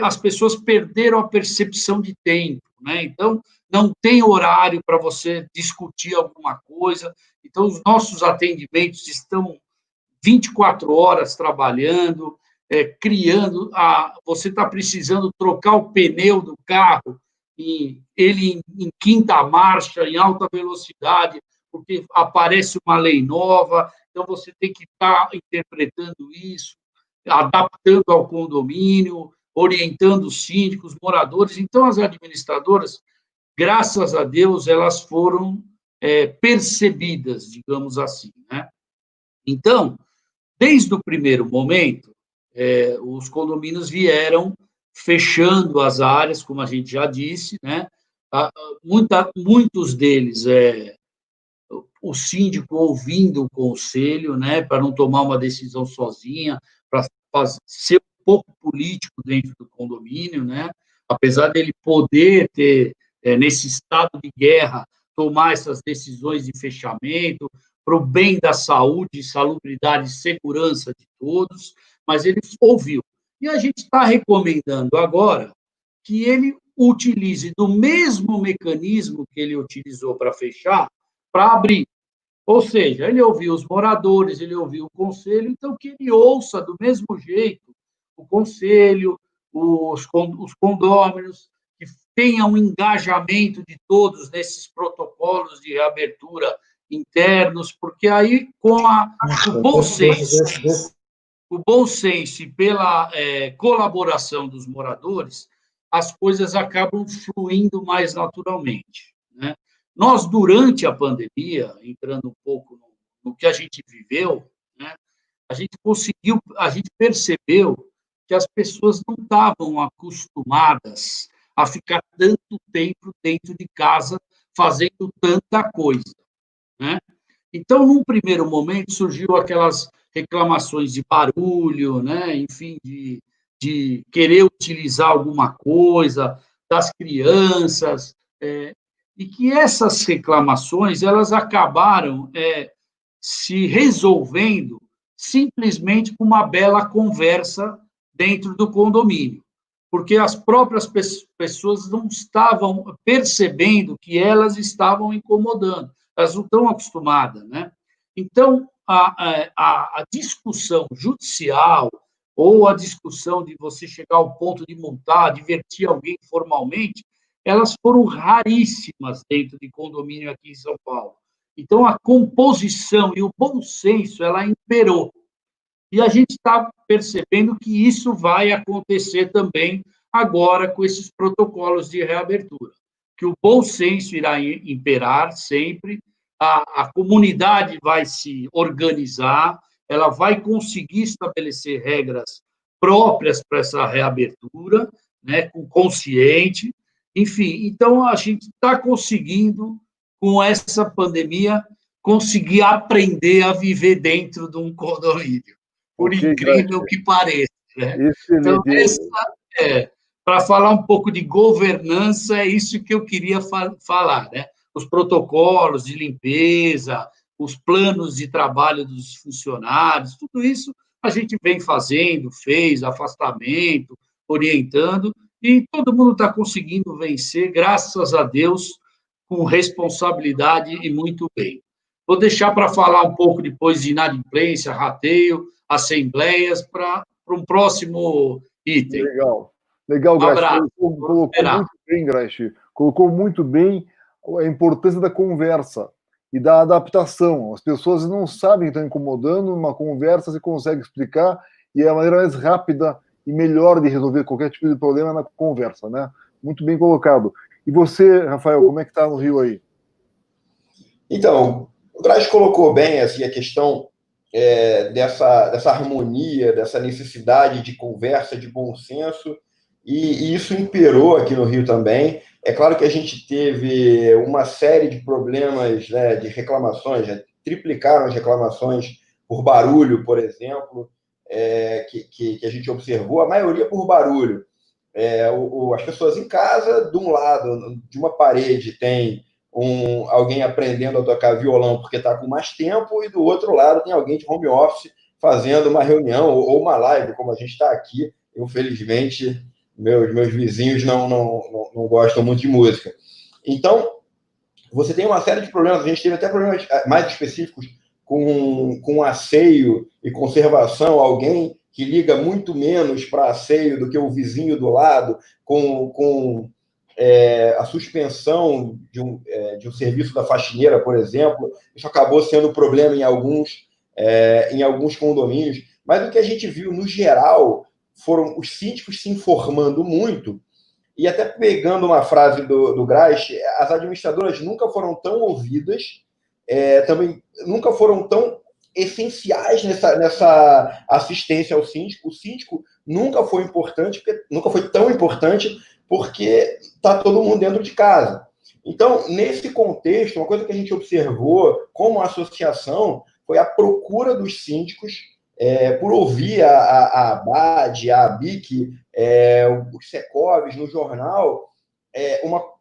B: as pessoas perderam a percepção de tempo, né? Então, não tem horário para você discutir alguma coisa. Então, os nossos atendimentos estão 24 horas trabalhando, criando. Você está precisando trocar o pneu do carro, ele em quinta marcha, em alta velocidade, porque aparece uma lei nova, então você tem que estar interpretando isso, adaptando ao condomínio, orientando os síndicos, moradores. Então, as administradoras, graças a Deus, elas foram percebidas, digamos assim, né? Então, desde o primeiro momento, os condomínios vieram fechando as áreas, como a gente já disse, né? Muitos deles, o síndico ouvindo o conselho, né, para não tomar uma decisão sozinha, para ser um pouco político dentro do condomínio, né? Apesar dele poder ter, nesse estado de guerra, tomar essas decisões de fechamento, para o bem da saúde, salubridade e segurança de todos, mas ele ouviu. E a gente está recomendando agora que ele utilize do mesmo mecanismo que ele utilizou para fechar, para abrir. Ou seja, ele ouviu os moradores, ele ouviu o conselho, então que ele ouça do mesmo jeito o conselho, os condôminos, que tenha um engajamento de todos nesses protocolos de reabertura internos, porque aí, com o bom senso e pela colaboração dos moradores, as coisas acabam fluindo mais naturalmente, né? Nós, durante a pandemia, entrando um pouco no que a gente viveu, né, a gente percebeu que as pessoas não estavam acostumadas a ficar tanto tempo dentro de casa fazendo tanta coisa, né? Então, num primeiro momento, surgiu aquelas reclamações de barulho, né? Enfim, de querer utilizar alguma coisa, das crianças, e que essas reclamações elas acabaram se resolvendo simplesmente com uma bela conversa dentro do condomínio, porque as próprias pessoas não estavam percebendo que elas estavam incomodando, elas não estão acostumadas, né? Então, a discussão judicial ou a discussão de você chegar ao ponto de multar, advertir alguém formalmente, elas foram raríssimas dentro de condomínio aqui em São Paulo. Então, a composição e o bom senso, ela imperou. E a gente está percebendo que isso vai acontecer também agora com esses protocolos de reabertura, que o bom senso irá imperar sempre, a comunidade vai se organizar, ela vai conseguir estabelecer regras próprias para essa reabertura, né, com consciente. Enfim, então a gente está conseguindo, com essa pandemia, conseguir aprender a viver dentro de um condomínio, por incrível que pareça, né? Então, para falar um pouco de governança, é isso que eu queria falar, né? Os protocolos de limpeza, os planos de trabalho dos funcionários, tudo isso a gente vem fazendo, fez afastamento, orientando, e todo mundo está conseguindo vencer, graças a Deus, com responsabilidade e muito bem. Vou deixar para falar um pouco depois de inadimplência, rateio, assembleias, para um próximo item.
A: Legal, Grachi. Colocou muito bem, Grachi. Colocou muito bem a importância da conversa e da adaptação. As pessoas não sabem que estão incomodando, numa conversa você consegue explicar, e é a maneira mais rápida e melhor de resolver qualquer tipo de problema na conversa, né? Muito bem colocado. E você, Rafael, como é que está no Rio aí?
C: Então, o Graz colocou bem assim, a questão dessa harmonia, dessa necessidade de conversa, de bom senso, e isso imperou aqui no Rio também. É claro que a gente teve uma série de problemas, né, de reclamações, né, triplicaram as reclamações por barulho, por exemplo, que a gente observou, a maioria por barulho. As pessoas em casa, de um lado, de uma parede, tem alguém aprendendo a tocar violão porque está com mais tempo, e do outro lado tem alguém de home office fazendo uma reunião ou uma live, como a gente está aqui. Infelizmente, meus vizinhos não gostam muito de música. Então, você tem uma série de problemas. A gente teve até problemas mais específicos com asseio e conservação. Alguém que liga muito menos para asseio do que o vizinho do lado, com a suspensão de um serviço da faxineira, por exemplo. Isso acabou sendo problema em alguns condomínios. Mas o que a gente viu, no geral, foram os síndicos se informando muito. E até pegando uma frase do Graz, as administradoras nunca foram tão ouvidas, também nunca foram tão essenciais nessa assistência ao síndico. O síndico nunca foi tão importante porque está todo mundo dentro de casa. Então, nesse contexto, uma coisa que a gente observou como associação foi a procura dos síndicos por ouvir a ABAD, a ABIC, os Secovs no jornal.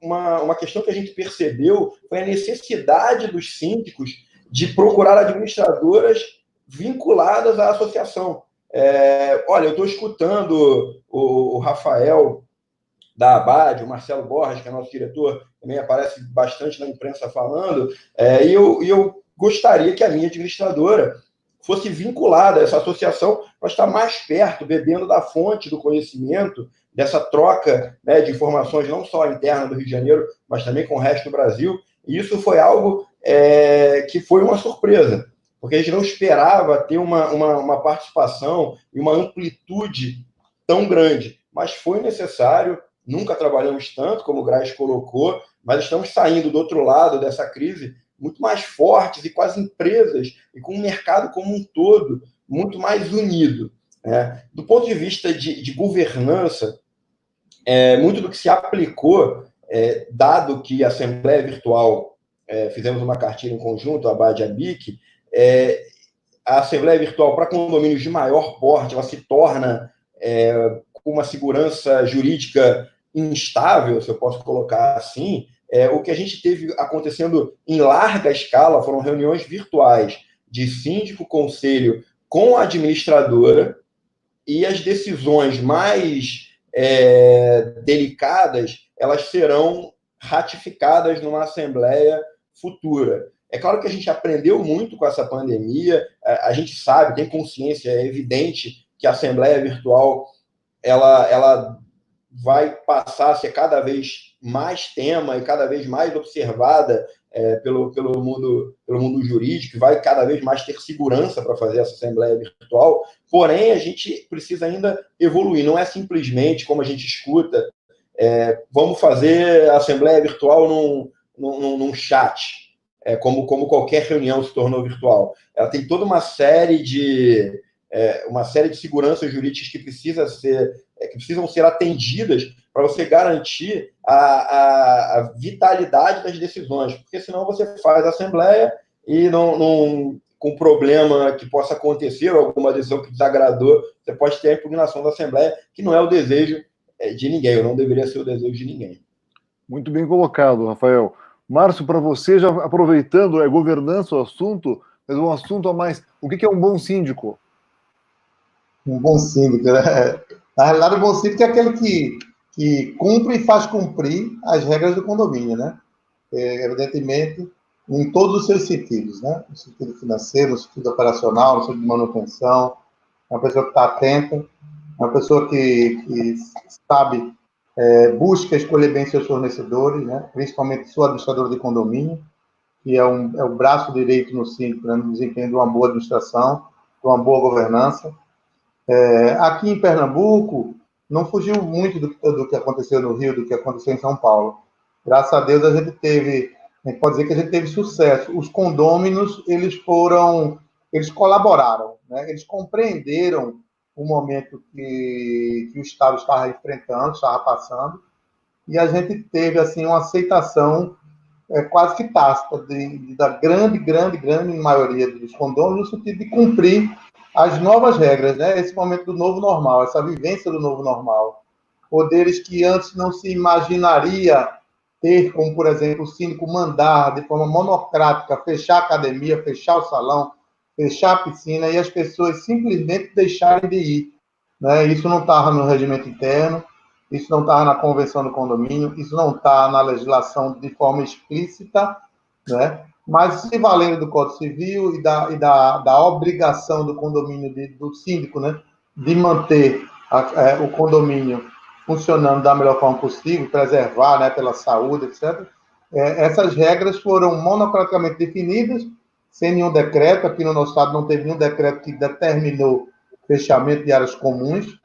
C: Uma questão que a gente percebeu foi a necessidade dos síndicos de procurar administradoras vinculadas à associação. Olha, eu estou escutando o Rafael da ABAD, o Marcelo Borges, que é nosso diretor, também aparece bastante na imprensa falando, e eu gostaria que a minha administradora fosse vinculada a essa associação para estar mais perto, bebendo da fonte do conhecimento, dessa troca, né, de informações não só interna do Rio de Janeiro, mas também com o resto do Brasil. E isso foi algo que foi uma surpresa, porque a gente não esperava ter uma participação e uma amplitude tão grande, mas foi necessário. Nunca trabalhamos tanto, como o Graz colocou, mas estamos saindo do outro lado dessa crise muito mais fortes e com as empresas e com o mercado como um todo muito mais unido. Do ponto de vista de governança, muito do que se aplicou, dado que a Assembleia Virtual, fizemos uma cartilha em conjunto, a ABAD e a BIC, a Assembleia Virtual para condomínios de maior porte, ela se torna com uma segurança jurídica instável, se eu posso colocar assim. O que a gente teve acontecendo em larga escala foram reuniões virtuais de síndico, conselho com a administradora, e as decisões mais delicadas, elas serão ratificadas numa assembleia futura. É claro que a gente aprendeu muito com essa pandemia, a gente sabe, tem consciência, é evidente que a assembleia virtual ela vai passar a ser cada vez mais tema e cada vez mais observada pelo mundo jurídico, vai cada vez mais ter segurança para fazer essa assembleia virtual. Porém, a gente precisa ainda evoluir. Não é simplesmente, como a gente escuta, vamos fazer a assembleia virtual num chat, como qualquer reunião se tornou virtual. Ela tem toda uma série de seguranças jurídicas que precisam ser atendidas para você garantir a vitalidade das decisões, porque senão você faz a assembleia e com problema que possa acontecer, ou alguma decisão que desagradou, você pode ter a impugnação da assembleia, que não é o desejo de ninguém, ou não deveria ser o desejo de ninguém.
A: Muito bem colocado, Rafael. Márcio, para você, já aproveitando, governança o assunto, mas um assunto a mais. O que é um bom síndico?
D: Um bom síndico, né? Na realidade, o bom síndico é aquele que cumpre e faz cumprir as regras do condomínio, né? Evidentemente, em todos os seus sentidos, né? No sentido financeiro, no sentido operacional, no sentido de manutenção. É uma pessoa que está atenta, é uma pessoa que sabe, busca escolher bem seus fornecedores, né? Principalmente sua administradora de condomínio, que é o braço direito no síndico, né? No desempenho de uma boa administração, de uma boa governança. Aqui em Pernambuco, não fugiu muito do que aconteceu no Rio, do que aconteceu em São Paulo. Graças a Deus, a gente teve a gente pode dizer que a gente teve sucesso. Os condôminos, eles colaboraram, né? Eles compreenderam o momento que o Estado estava enfrentando, estava passando, e a gente teve, assim, uma aceitação quase que tácita da grande maioria dos condôminos, no sentido de cumprir as novas regras, né? Esse momento do novo normal, essa vivência do novo normal. Poderes que antes não se imaginaria ter, como, por exemplo, o síndico mandar de forma monocrática fechar a academia, fechar o salão, fechar a piscina e as pessoas simplesmente deixarem de ir, né? Isso não estava no regimento interno, isso não está na convenção do condomínio, isso não está na legislação de forma explícita, né? Mas se valendo do Código Civil e da obrigação do condomínio, do síndico, né, de manter o condomínio funcionando da melhor forma possível, preservar, né, pela saúde, etc. Essas regras foram monocraticamente definidas, sem nenhum decreto. Aqui no nosso estado não teve nenhum decreto que determinou fechamento de áreas comuns,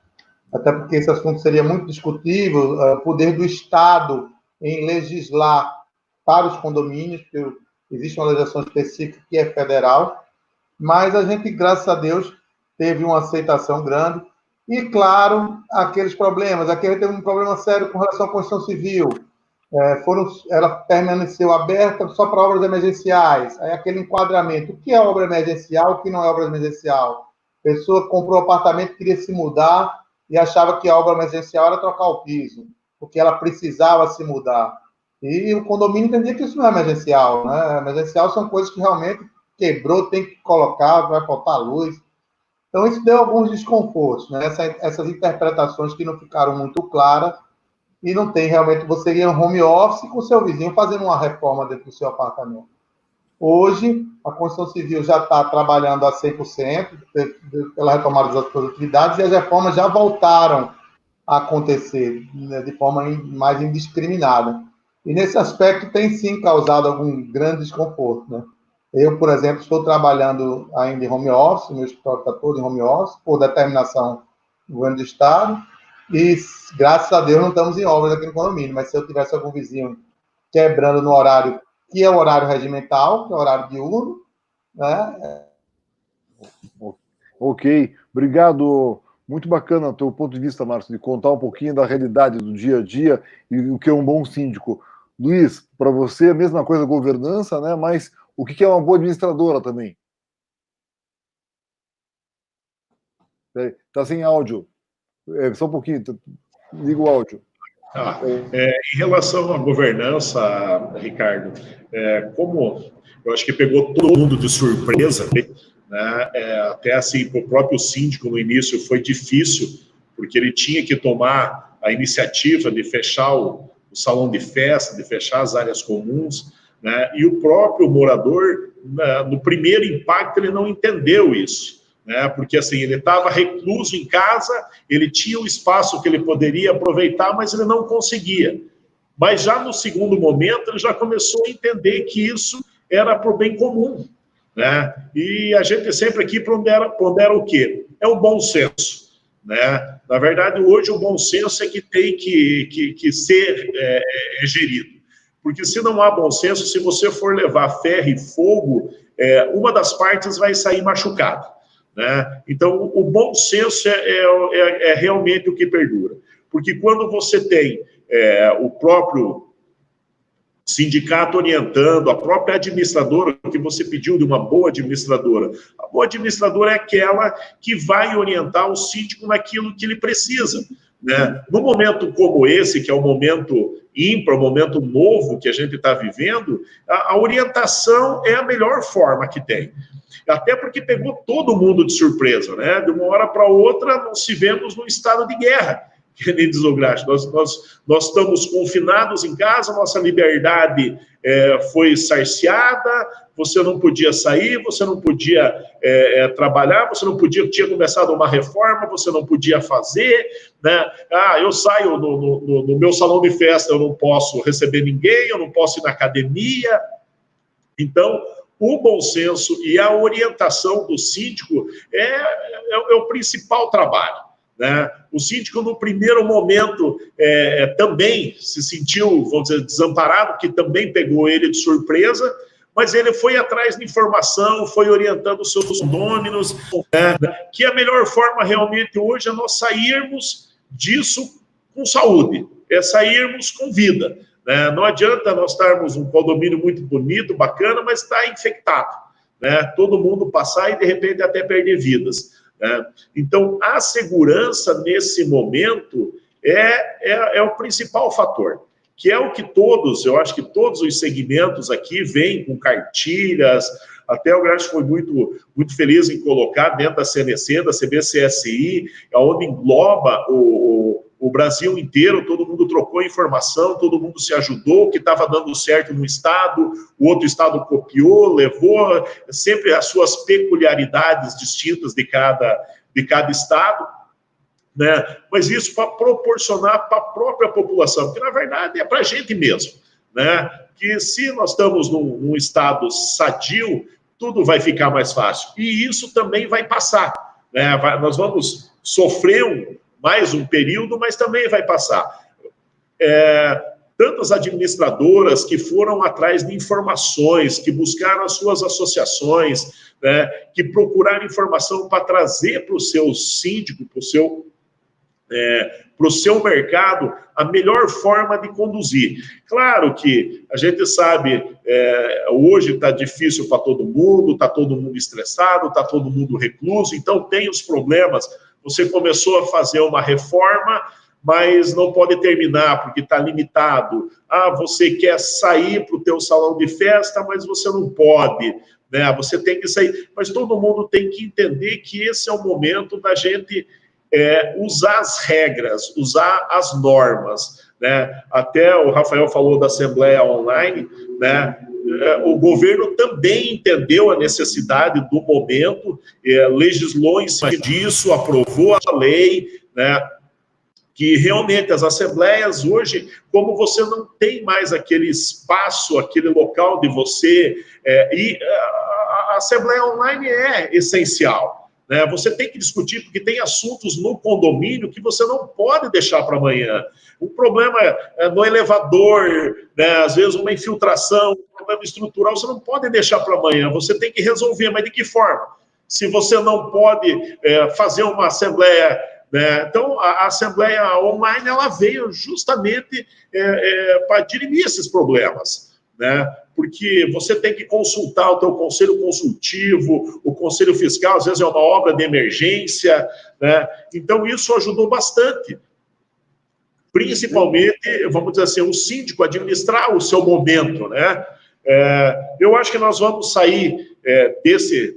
D: até porque esse assunto seria muito discutível, o poder do Estado em legislar para os condomínios, porque existe uma legislação específica que é federal, mas a gente, graças a Deus, teve uma aceitação grande. E, claro, aqueles problemas. Aqui a gente teve um problema sério com relação à construção civil. Ela permaneceu aberta só para obras emergenciais. Aí aquele enquadramento. O que é obra emergencial, o que não é obra emergencial? A pessoa comprou um apartamento, queria se mudar e achava que a obra emergencial era trocar o piso, porque ela precisava se mudar. E o condomínio entendia que isso não é emergencial, né? Emergencial são coisas que realmente quebrou, tem que colocar, vai faltar luz. Então, isso deu alguns desconfortos, né? Essas interpretações que não ficaram muito claras e não tem realmente... Você ir em home office com o seu vizinho fazendo uma reforma dentro do seu apartamento. Hoje, a construção civil já está trabalhando a 100% pela retomada das suas atividades e as reformas já voltaram a acontecer, né, de forma mais indiscriminada. E, nesse aspecto, tem sim causado algum grande desconforto, né? Eu, por exemplo, estou trabalhando ainda em home office, meu escritório está todo em home office, por determinação do governo do Estado, e, graças a Deus, não estamos em obras aqui no condomínio, mas se eu tivesse algum vizinho quebrando no horário, que é o horário regimental, que é o horário diurno, né?
A: Ok, obrigado. Muito bacana o teu ponto de vista, Márcio, de contar um pouquinho da realidade do dia a dia e o que é um bom síndico. Luiz, para você a mesma coisa, governança, né? Mas o que é uma boa administradora também? Está sem áudio. Só um pouquinho, liga o áudio.
E: Em relação à governança, Ricardo, como eu acho que pegou todo mundo de surpresa, né? Até assim, para o próprio síndico no início foi difícil, porque ele tinha que tomar a iniciativa de fechar o salão de festa, de fechar as áreas comuns, né? E o próprio morador, no primeiro impacto, ele não entendeu isso, né? Porque assim, ele estava recluso em casa, ele tinha o espaço que ele poderia aproveitar, mas ele não conseguia. Mas já no segundo momento, ele já começou a entender que isso era para o bem comum, né? E a gente sempre aqui pondera o quê? É o bom senso, né? Na verdade, hoje o bom senso é que tem que ser gerido. Porque se não há bom senso, se você for levar ferro e fogo, uma das partes vai sair machucada, né? Então, o bom senso é realmente o que perdura. Porque quando você tem o próprio sindicato orientando, a própria administradora, que você pediu de uma boa administradora. A boa administradora é aquela que vai orientar o síndico naquilo que ele precisa, né? No momento como esse, que é um momento ímpar, um momento novo que a gente está vivendo, a orientação é a melhor forma que tem. Até porque pegou todo mundo de surpresa, né? De uma hora para outra, nós vivemos num estado de guerra. Que nem diz o Graça, nós estamos confinados em casa, nossa liberdade foi cerceada, você não podia sair, você não podia trabalhar, você não podia, tinha começado uma reforma, você não podia fazer, né? Eu saio no meu salão de festa, eu não posso receber ninguém, eu não posso ir na academia. Então, o bom senso e a orientação do síndico é o principal trabalho, né? O síndico, no primeiro momento, também se sentiu, vamos dizer, desamparado, que também pegou ele de surpresa, mas ele foi atrás de informação, foi orientando os seus condôminos, que a melhor forma realmente hoje é nós sairmos disso com saúde, é sairmos com vida. Né? Não adianta nós estarmos um condomínio muito bonito, bacana, mas está infectado. Né? Todo mundo passar e, de repente, até perder vidas. Né? Então, a segurança, nesse momento, é o principal fator, que é o que todos, eu acho que todos os segmentos aqui vêm com cartilhas. Até o Graça foi muito feliz em colocar dentro da CNC, da CBCSI, onde engloba o Brasil inteiro, todo mundo trocou informação, todo mundo se ajudou, o que estava dando certo no estado, o outro estado copiou, levou, sempre as suas peculiaridades distintas de cada estado, né? Mas isso para proporcionar para a própria população, porque na verdade é para a gente mesmo, né? Que se nós estamos num estado sadio, tudo vai ficar mais fácil, e isso também vai passar, né? Nós vamos sofrer mais um período, mas também vai passar. Tantas administradoras que foram atrás de informações, que buscaram as suas associações, né, que procuraram informação para trazer para o seu síndico, para o seu mercado, a melhor forma de conduzir. Claro que a gente sabe, hoje está difícil para todo mundo, está todo mundo estressado, está todo mundo recluso, então tem os problemas. Você começou a fazer uma reforma, mas não pode terminar porque está limitado. Você quer sair para o teu salão de festa, mas você não pode, né? Você tem que sair. Mas todo mundo tem que entender que esse é o momento da gente usar as regras, usar as normas, né? Até o Rafael falou da Assembleia Online, né? O governo também entendeu a necessidade do momento, legislou em cima disso, aprovou a lei, né? Que realmente as assembleias hoje, como você não tem mais aquele espaço, aquele local de você ir, a Assembleia Online é essencial. Né? Você tem que discutir, porque tem assuntos no condomínio que você não pode deixar para amanhã. O problema é no elevador, né? Às vezes uma infiltração, um problema estrutural, você não pode deixar para amanhã, você tem que resolver, mas de que forma? Se você não pode fazer uma assembleia, né? Então, a Assembleia Online, ela veio justamente para dirimir esses problemas, né? Porque você tem que consultar o teu conselho consultivo, o conselho fiscal, às vezes é uma obra de emergência, né? Então, isso ajudou bastante. Principalmente, vamos dizer assim, o síndico administrar o seu momento, né? Eu acho que nós vamos sair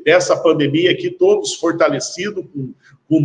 E: dessa pandemia aqui todos fortalecidos, com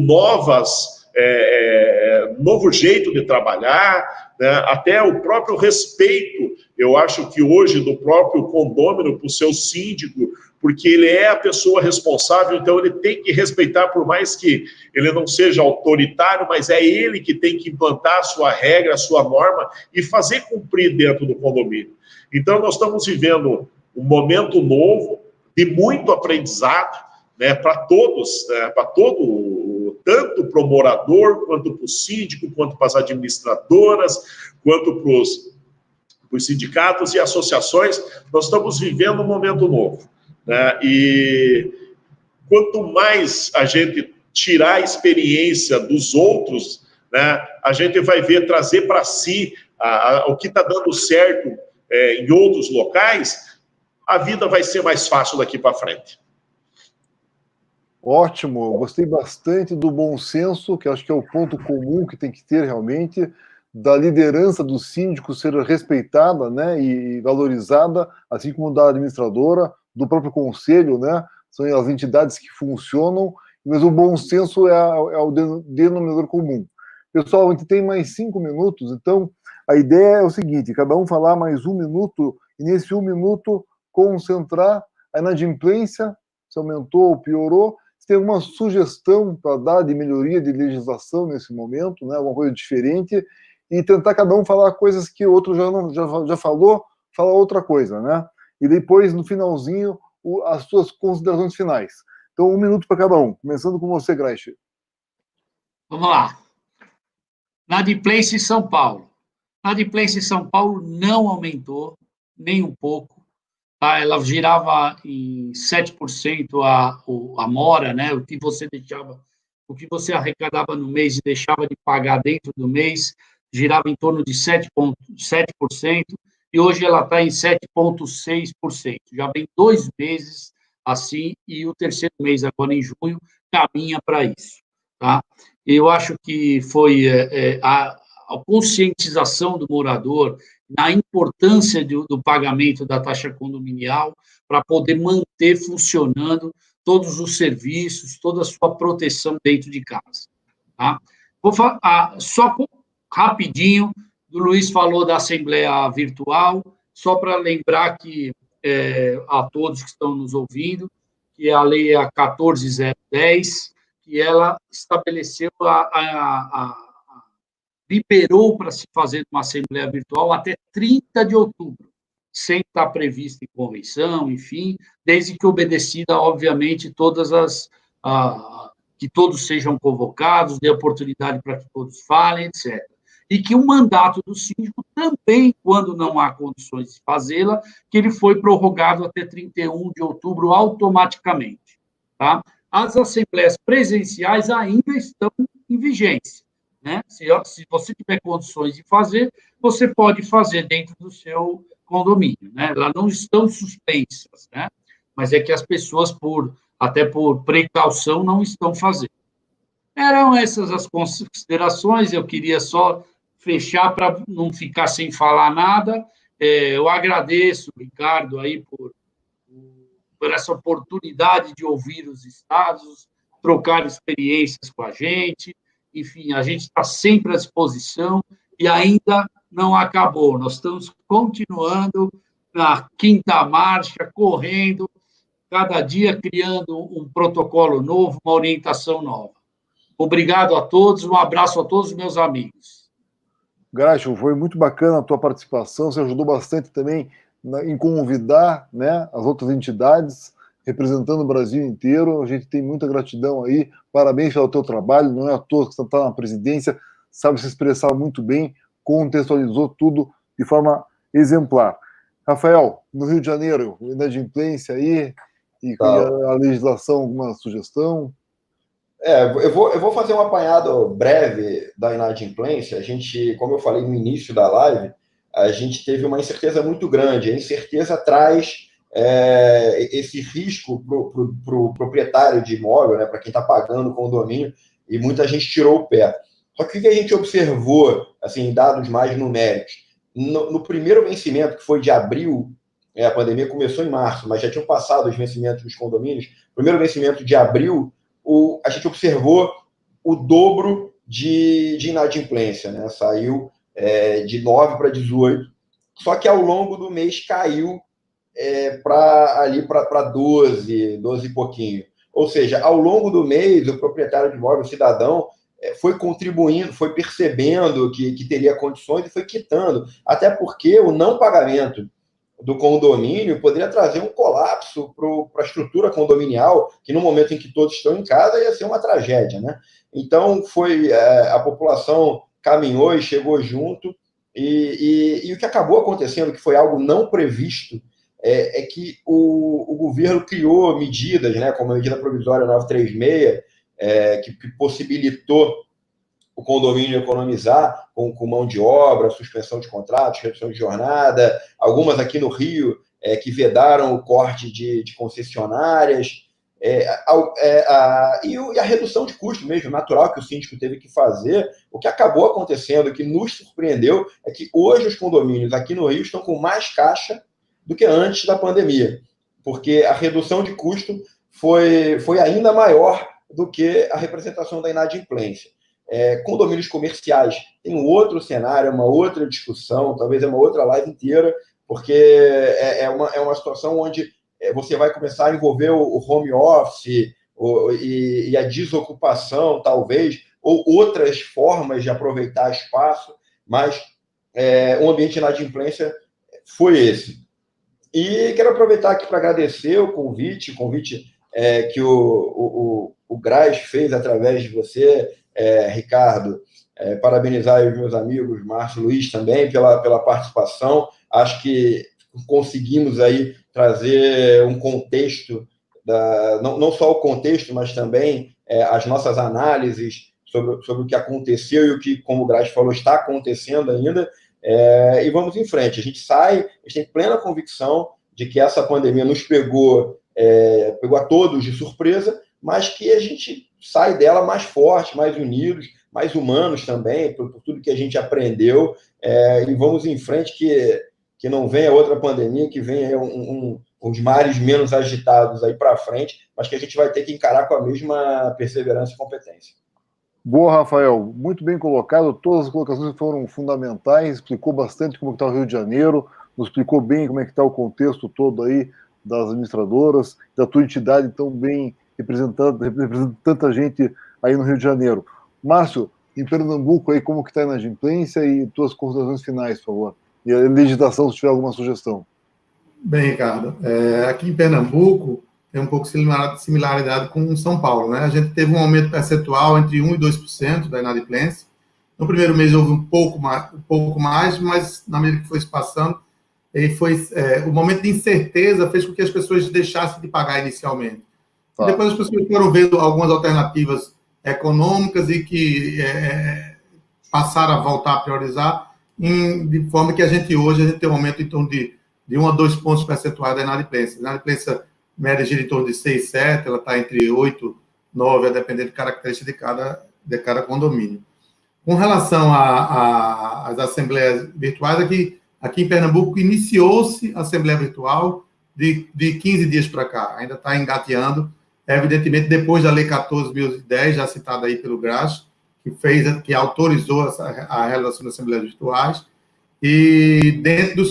E: novo jeito de trabalhar, né? Até o próprio respeito, eu acho que hoje, do próprio condômino para o seu síndico, porque ele é a pessoa responsável, então ele tem que respeitar, por mais que ele não seja autoritário, mas é ele que tem que implantar a sua regra, a sua norma e fazer cumprir dentro do condomínio. Então, nós estamos vivendo um momento novo, de muito aprendizado, né, para todos, né, tanto para o morador, quanto para o síndico, quanto para as administradoras, quanto para os sindicatos e associações. Nós estamos vivendo um momento novo, né? E quanto mais a gente tirar a experiência dos outros, né, a gente vai ver, trazer para si o que está dando certo em outros locais, a vida vai ser mais fácil daqui para frente.
A: Ótimo, gostei bastante do bom senso, que acho que é o ponto comum que tem que ter realmente, da liderança do síndico ser respeitada, né, e valorizada, assim como da administradora, do próprio conselho, né, são as entidades que funcionam, mas o bom senso é o denominador comum. Pessoal, a gente tem mais 5 minutos, então a ideia é o seguinte, cada um falar mais 1 minuto, e nesse 1 minuto concentrar a inadimplência, se aumentou ou piorou, se tem alguma sugestão para dar de melhoria de legislação nesse momento, né, alguma coisa diferente, e tentar cada um falar coisas que o outro já falou, falar outra coisa, né? E depois, no finalzinho, as suas considerações finais. Então, 1 minuto para cada um, começando com você, Grace.
B: Vamos lá. Inadimplência em São Paulo. Inadimplência em São Paulo não aumentou nem um pouco. Tá? Ela girava em 7% a mora, né? O que você deixava, o que você arrecadava no mês e deixava de pagar dentro do mês, girava em torno de 7%, e hoje ela está em 7,6%. Já vem 2 meses assim, e o terceiro mês, agora em junho, caminha para isso. Tá? Eu acho que foi a conscientização do morador na importância do pagamento da taxa condominial para poder manter funcionando todos os serviços, toda a sua proteção dentro de casa. Tá? Vou só rapidinho, o Luiz falou da Assembleia Virtual, só para lembrar que a todos que estão nos ouvindo, que a lei é a 14.010, que ela estabeleceu liberou para se fazer uma Assembleia Virtual até 30 de outubro, sem estar prevista em convenção, enfim, desde que obedecida, obviamente, que todos sejam convocados, dê oportunidade para que todos falem, etc. E que o mandato do síndico também, quando não há condições de fazê-la, que ele foi prorrogado até 31 de outubro automaticamente. Tá? As assembleias presenciais ainda estão em vigência. Né? Se você tiver condições de fazer, você pode fazer dentro do seu condomínio. Né? Elas não estão suspensas, né? Mas é que as pessoas, até por precaução, não estão fazendo. Eram essas as considerações, eu queria só fechar para não ficar sem falar nada. Eu agradeço, Ricardo, aí por essa oportunidade de ouvir os estados, trocar experiências com a gente. Enfim, a gente está sempre à disposição e ainda não acabou. Nós estamos continuando na quinta marcha, correndo, cada dia criando um protocolo novo, uma orientação nova. Obrigado a todos, um abraço a todos os meus amigos.
A: Graxa, foi muito bacana a tua participação, você ajudou bastante também em convidar, né, as outras entidades, representando o Brasil inteiro. A gente tem muita gratidão aí, parabéns pelo teu trabalho, não é à toa que você está na presidência, sabe se expressar muito bem, contextualizou tudo de forma exemplar. Rafael, no Rio de Janeiro, inadimplência aí, e a legislação, alguma sugestão?
C: Eu vou fazer um apanhado breve da inadimplência. A gente, como eu falei no início da live, a gente teve uma incerteza muito grande. A incerteza traz esse risco para o proprietário de imóvel, né, para quem está pagando o condomínio, e muita gente tirou o pé. Só que o que a gente observou, assim, em dados mais numéricos, no primeiro vencimento, que foi de abril, a pandemia começou em março, mas já tinham passado os vencimentos dos condomínios, primeiro vencimento de abril, a gente observou o dobro de inadimplência, né? Saiu de 9 para 18, só que ao longo do mês caiu para 12 e pouquinho. Ou seja, ao longo do mês, o proprietário de imóvel, o cidadão, foi contribuindo, foi percebendo que teria condições e foi quitando. Até porque o não pagamento do condomínio poderia trazer um colapso para a estrutura condominial, que no momento em que todos estão em casa ia ser uma tragédia, né? Então, a população caminhou e chegou junto, e o que acabou acontecendo, que foi algo não previsto, é que o governo criou medidas, né, como a medida provisória 936, que possibilitou o condomínio economizar com mão de obra, suspensão de contratos, redução de jornada, algumas aqui no Rio que vedaram o corte de concessionárias, e a redução de custo mesmo, natural, que o síndico teve que fazer. O que acabou acontecendo, que nos surpreendeu, é que hoje os condomínios aqui no Rio estão com mais caixa do que antes da pandemia, porque a redução de custo foi ainda maior do que a representação da inadimplência. Condomínios comerciais tem um outro cenário, uma outra discussão, talvez é uma outra live inteira, porque é uma situação onde você vai começar a envolver o home office e a desocupação, talvez, ou outras formas de aproveitar espaço, mas o ambiente de inadimplência foi esse. E quero aproveitar aqui para agradecer o convite que o Graz fez através de você, Ricardo, parabenizar os meus amigos, Márcio e Luiz também, pela participação. Acho que conseguimos aí trazer um contexto, não só o contexto, mas também as nossas análises sobre o que aconteceu e o que, como o Graz falou, está acontecendo ainda, e vamos em frente. A gente tem plena convicção de que essa pandemia nos pegou a todos de surpresa, mas que a gente sai dela mais forte, mais unidos, mais humanos também, por tudo que a gente aprendeu, e vamos em frente, que não venha outra pandemia, que venha uns mares menos agitados aí para frente, mas que a gente vai ter que encarar com a mesma perseverança e competência.
A: Boa, Rafael. Muito bem colocado. Todas as colocações foram fundamentais, explicou bastante como está o Rio de Janeiro, nos explicou bem como é que está o contexto todo aí das administradoras, da tua entidade tão bem representando tanta gente aí no Rio de Janeiro. Márcio, em Pernambuco, aí, como que está a inadimplência e tuas considerações finais, por favor. E a legislação, se tiver alguma sugestão.
D: Bem, Ricardo, aqui em Pernambuco tem um pouco de similaridade com São Paulo, né? A gente teve um aumento percentual entre 1% e 2% da inadimplência. No primeiro mês houve um pouco mais, mas na medida que foi se passando, o momento de incerteza fez com que as pessoas deixassem de pagar inicialmente. Tá. E depois as pessoas foram vendo algumas alternativas econômicas e que passaram a voltar a priorizar, de forma que hoje a gente tem um aumento em torno de 1 a 2 pontos percentuais da inadimplência. A inadimplência média gira em torno de 6, 7, ela está entre 8, 9, a depender de característica de cada condomínio. Com relação às assembleias virtuais, aqui em Pernambuco iniciou-se a assembleia virtual de 15 dias para cá, ainda está engateando, evidentemente depois da Lei 14.010, já citada aí pelo Graz, que autorizou a realização das assembleias virtuais, e dentro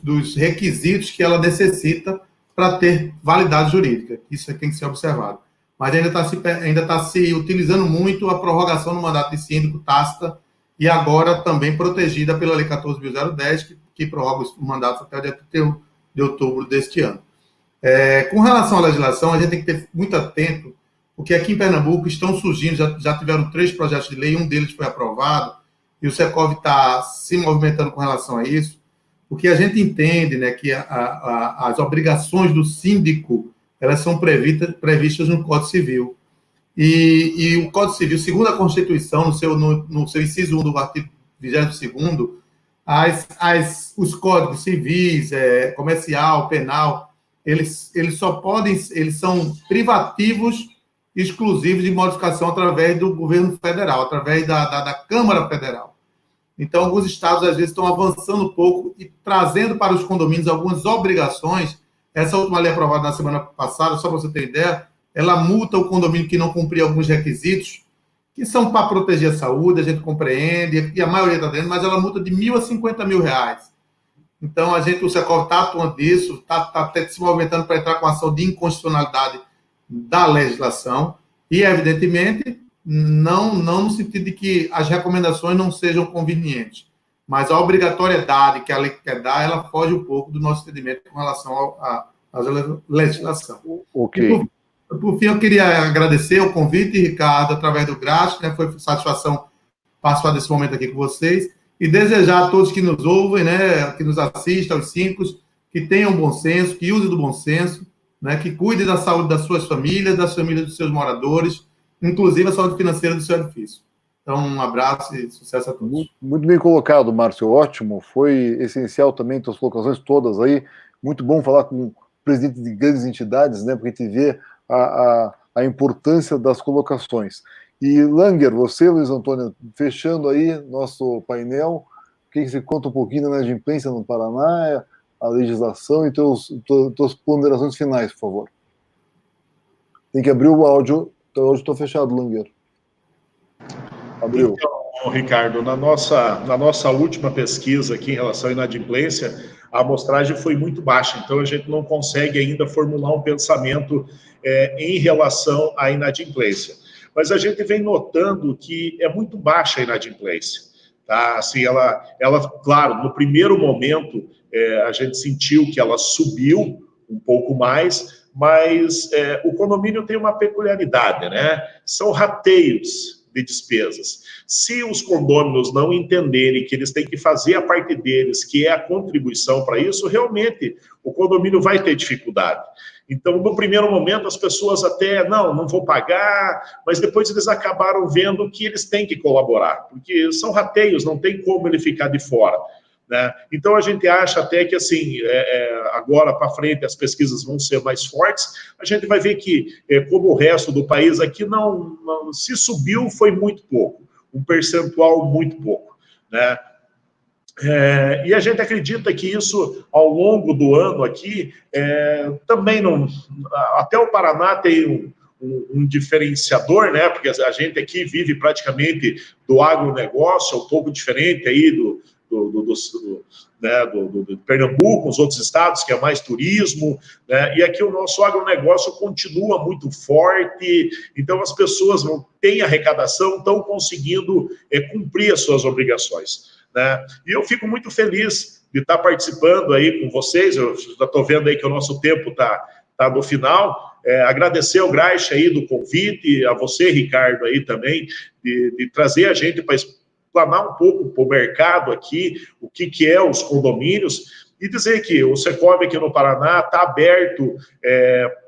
D: dos requisitos que ela necessita para ter validade jurídica. Isso tem que ser observado. Mas ainda está se utilizando muito a prorrogação no mandato de síndico tácita e agora também protegida pela Lei 14.010, que prorroga os mandatos até o dia 31 de outubro deste ano. Com relação à legislação, a gente tem que ter muito atento, porque aqui em Pernambuco estão surgindo, já tiveram 3 projetos de lei, um deles foi aprovado, e o Secov está se movimentando com relação a isso, porque a gente entende, né, que as obrigações do síndico, elas são previstas no Código Civil. E o Código Civil, segundo a Constituição, no seu inciso 1 do artigo 22º, os códigos civis, comercial, penal, eles são privativos exclusivos de modificação através do governo federal, através da Câmara Federal. Então, alguns estados, às vezes, estão avançando um pouco e trazendo para os condomínios algumas obrigações. Essa última lei aprovada na semana passada, só para você ter ideia, ela multa o condomínio que não cumprir alguns requisitos, que são para proteger a saúde, a gente compreende, e a maioria está dentro, mas ela multa de R$1.000 a R$50.000. Então, o Secov está atuando nisso, está se movimentando para entrar com ação de inconstitucionalidade da legislação, e, evidentemente, não no sentido de que as recomendações não sejam convenientes, mas a obrigatoriedade que a lei quer dar, ela foge um pouco do nosso entendimento com relação à legislação.
A: Ok.
D: Por fim, eu queria agradecer o convite, Ricardo, através do Graz, né? Foi satisfação participar desse momento aqui com vocês, e desejar a todos que nos ouvem, né, que nos assistam, aos síndicos, que tenham bom senso, que usem do bom senso, né, que cuidem da saúde das suas famílias, das famílias dos seus moradores, inclusive a saúde financeira do seu edifício. Então, um abraço e sucesso a todos.
A: Muito bem colocado, Márcio, ótimo. Foi essencial também tuas colocações todas aí. Muito bom falar com o presidente de grandes entidades, né, porque a gente vê a importância das colocações. E, Langer, você, Luiz Antônio, fechando aí nosso painel, o que você conta um pouquinho da inadimplência no Paraná, a legislação e tuas ponderações finais, por favor. Tem que abrir o áudio. Então, hoje estou fechado, Langer. Abriu.
E: Então, Ricardo, na nossa última pesquisa aqui em relação à inadimplência, a amostragem foi muito baixa, então a gente não consegue ainda formular um pensamento em relação à inadimplência. Mas a gente vem notando que é muito baixa a inadimplência. Tá? Assim, ela, claro, no primeiro momento, a gente sentiu que ela subiu um pouco mais, mas o condomínio tem uma peculiaridade, né? São rateios de despesas. Se os condôminos não entenderem que eles têm que fazer a parte deles, que é a contribuição para isso, realmente o condomínio vai ter dificuldade. Então, no primeiro momento, as pessoas até, não vou pagar, mas depois eles acabaram vendo que eles têm que colaborar, porque são rateios, não tem como ele ficar de fora, né? Então, a gente acha até que, assim, agora para frente as pesquisas vão ser mais fortes, a gente vai ver que, como o resto do país aqui, não se subiu, foi muito pouco, um percentual muito pouco, né? E a gente acredita que isso, ao longo do ano aqui, também não... Até o Paraná tem um diferenciador, né? Porque a gente aqui vive praticamente do agronegócio, um pouco diferente aí do Pernambuco, os outros estados, que é mais turismo, né? E aqui o nosso agronegócio continua muito forte, então as pessoas não têm arrecadação, estão conseguindo cumprir as suas obrigações, né? E eu fico muito feliz de estar participando aí com vocês. Eu já estou vendo aí que o nosso tempo está no final. Agradecer ao Graix aí do convite, a você, Ricardo, aí também, de trazer a gente para explanar um pouco para o mercado aqui, o que é os condomínios, e dizer que o Secov aqui no Paraná está aberto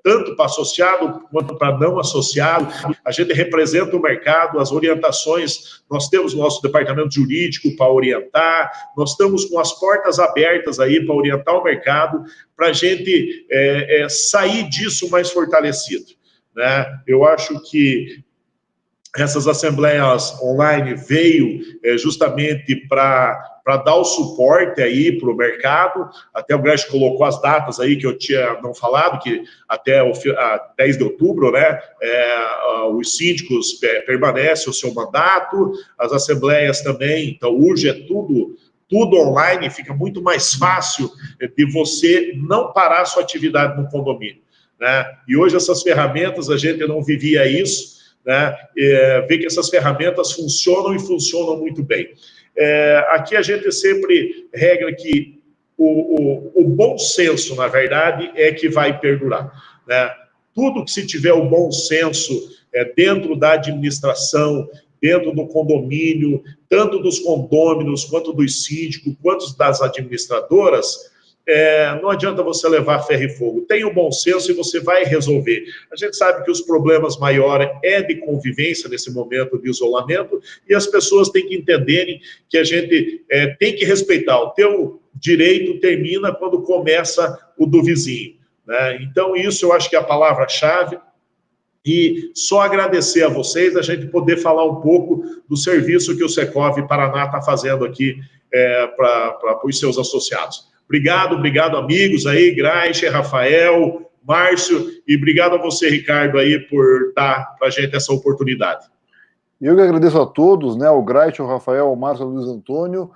E: tanto para associado quanto para não associado. A gente representa o mercado, as orientações, nós temos o nosso departamento jurídico para orientar, nós estamos com as portas abertas aí para orientar o mercado, para a gente sair disso mais fortalecido, né? Eu acho que essas assembleias online veio justamente para dar o suporte aí para o mercado. Até o Graix colocou as datas aí que eu tinha não falado, que até 10 de outubro, né, os síndicos permanecem o seu mandato, as assembleias também. Então, hoje é tudo online, fica muito mais fácil de você não parar a sua atividade no condomínio, né? E hoje essas ferramentas, a gente não vivia isso, né? Ver que essas ferramentas funcionam e funcionam muito bem. Aqui a gente sempre regra que o bom senso, na verdade, é que vai perdurar, né? Tudo que se tiver o bom senso dentro da administração, dentro do condomínio, tanto dos condôminos, quanto dos síndicos, quanto das administradoras, não adianta você levar ferro e fogo. Tenha o bom senso e você vai resolver. A gente sabe que os problemas maiores de convivência nesse momento de isolamento, e as pessoas têm que entenderem que a gente tem que respeitar. O teu direito termina quando começa o do vizinho, né? Então, isso eu acho que é a palavra-chave. E só agradecer a vocês, a gente poder falar um pouco do serviço que o Secov Paraná está fazendo aqui para os seus associados. Obrigado, amigos aí, Graix, Rafael, Márcio, e obrigado a você, Ricardo, aí, por dar para a gente essa oportunidade.
A: Eu que agradeço a todos, né, o Graix, o Rafael, o Márcio, o Luiz Antônio,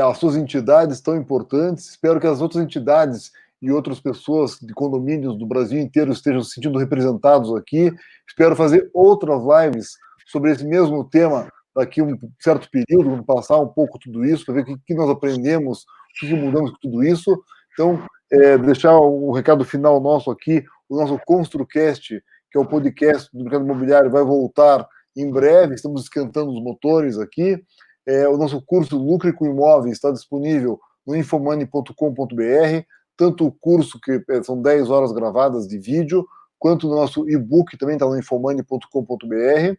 A: as suas entidades tão importantes. Espero que as outras entidades e outras pessoas de condomínios do Brasil inteiro estejam se sentindo representados aqui. Espero fazer outras lives sobre esse mesmo tema daqui a um certo período, passar um pouco tudo isso, para ver o que nós aprendemos, o que mudamos com tudo isso. Então, deixar um recado final nosso aqui, o nosso ConstruCast, que é o podcast do mercado imobiliário, vai voltar em breve, estamos esquentando os motores aqui. O nosso curso Lucre com Imóveis está disponível no infomoney.com.br, tanto o curso, que são 10 horas gravadas de vídeo, quanto o nosso e-book também está no infomoney.com.br.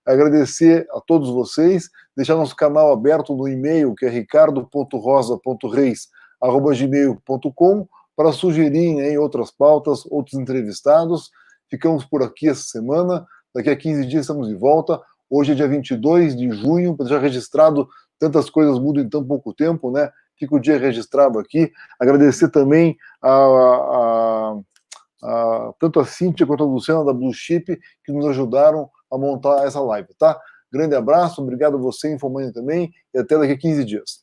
A: Agradecer a todos vocês, deixar nosso canal aberto no e-mail, que é ricardo.rosa.reis@gmail.com, para sugerirem aí outras pautas, outros entrevistados. Ficamos por aqui essa semana, daqui a 15 dias estamos de volta. Hoje é dia 22 de junho, para deixar registrado, tantas coisas mudam em tão pouco tempo, né? Fica o dia registrado aqui. Agradecer também tanto a Cíntia quanto a Luciana da Blue Chip, que nos ajudaram a montar essa live, tá? Grande abraço, obrigado a você, Infomoney também, e até daqui a 15 dias.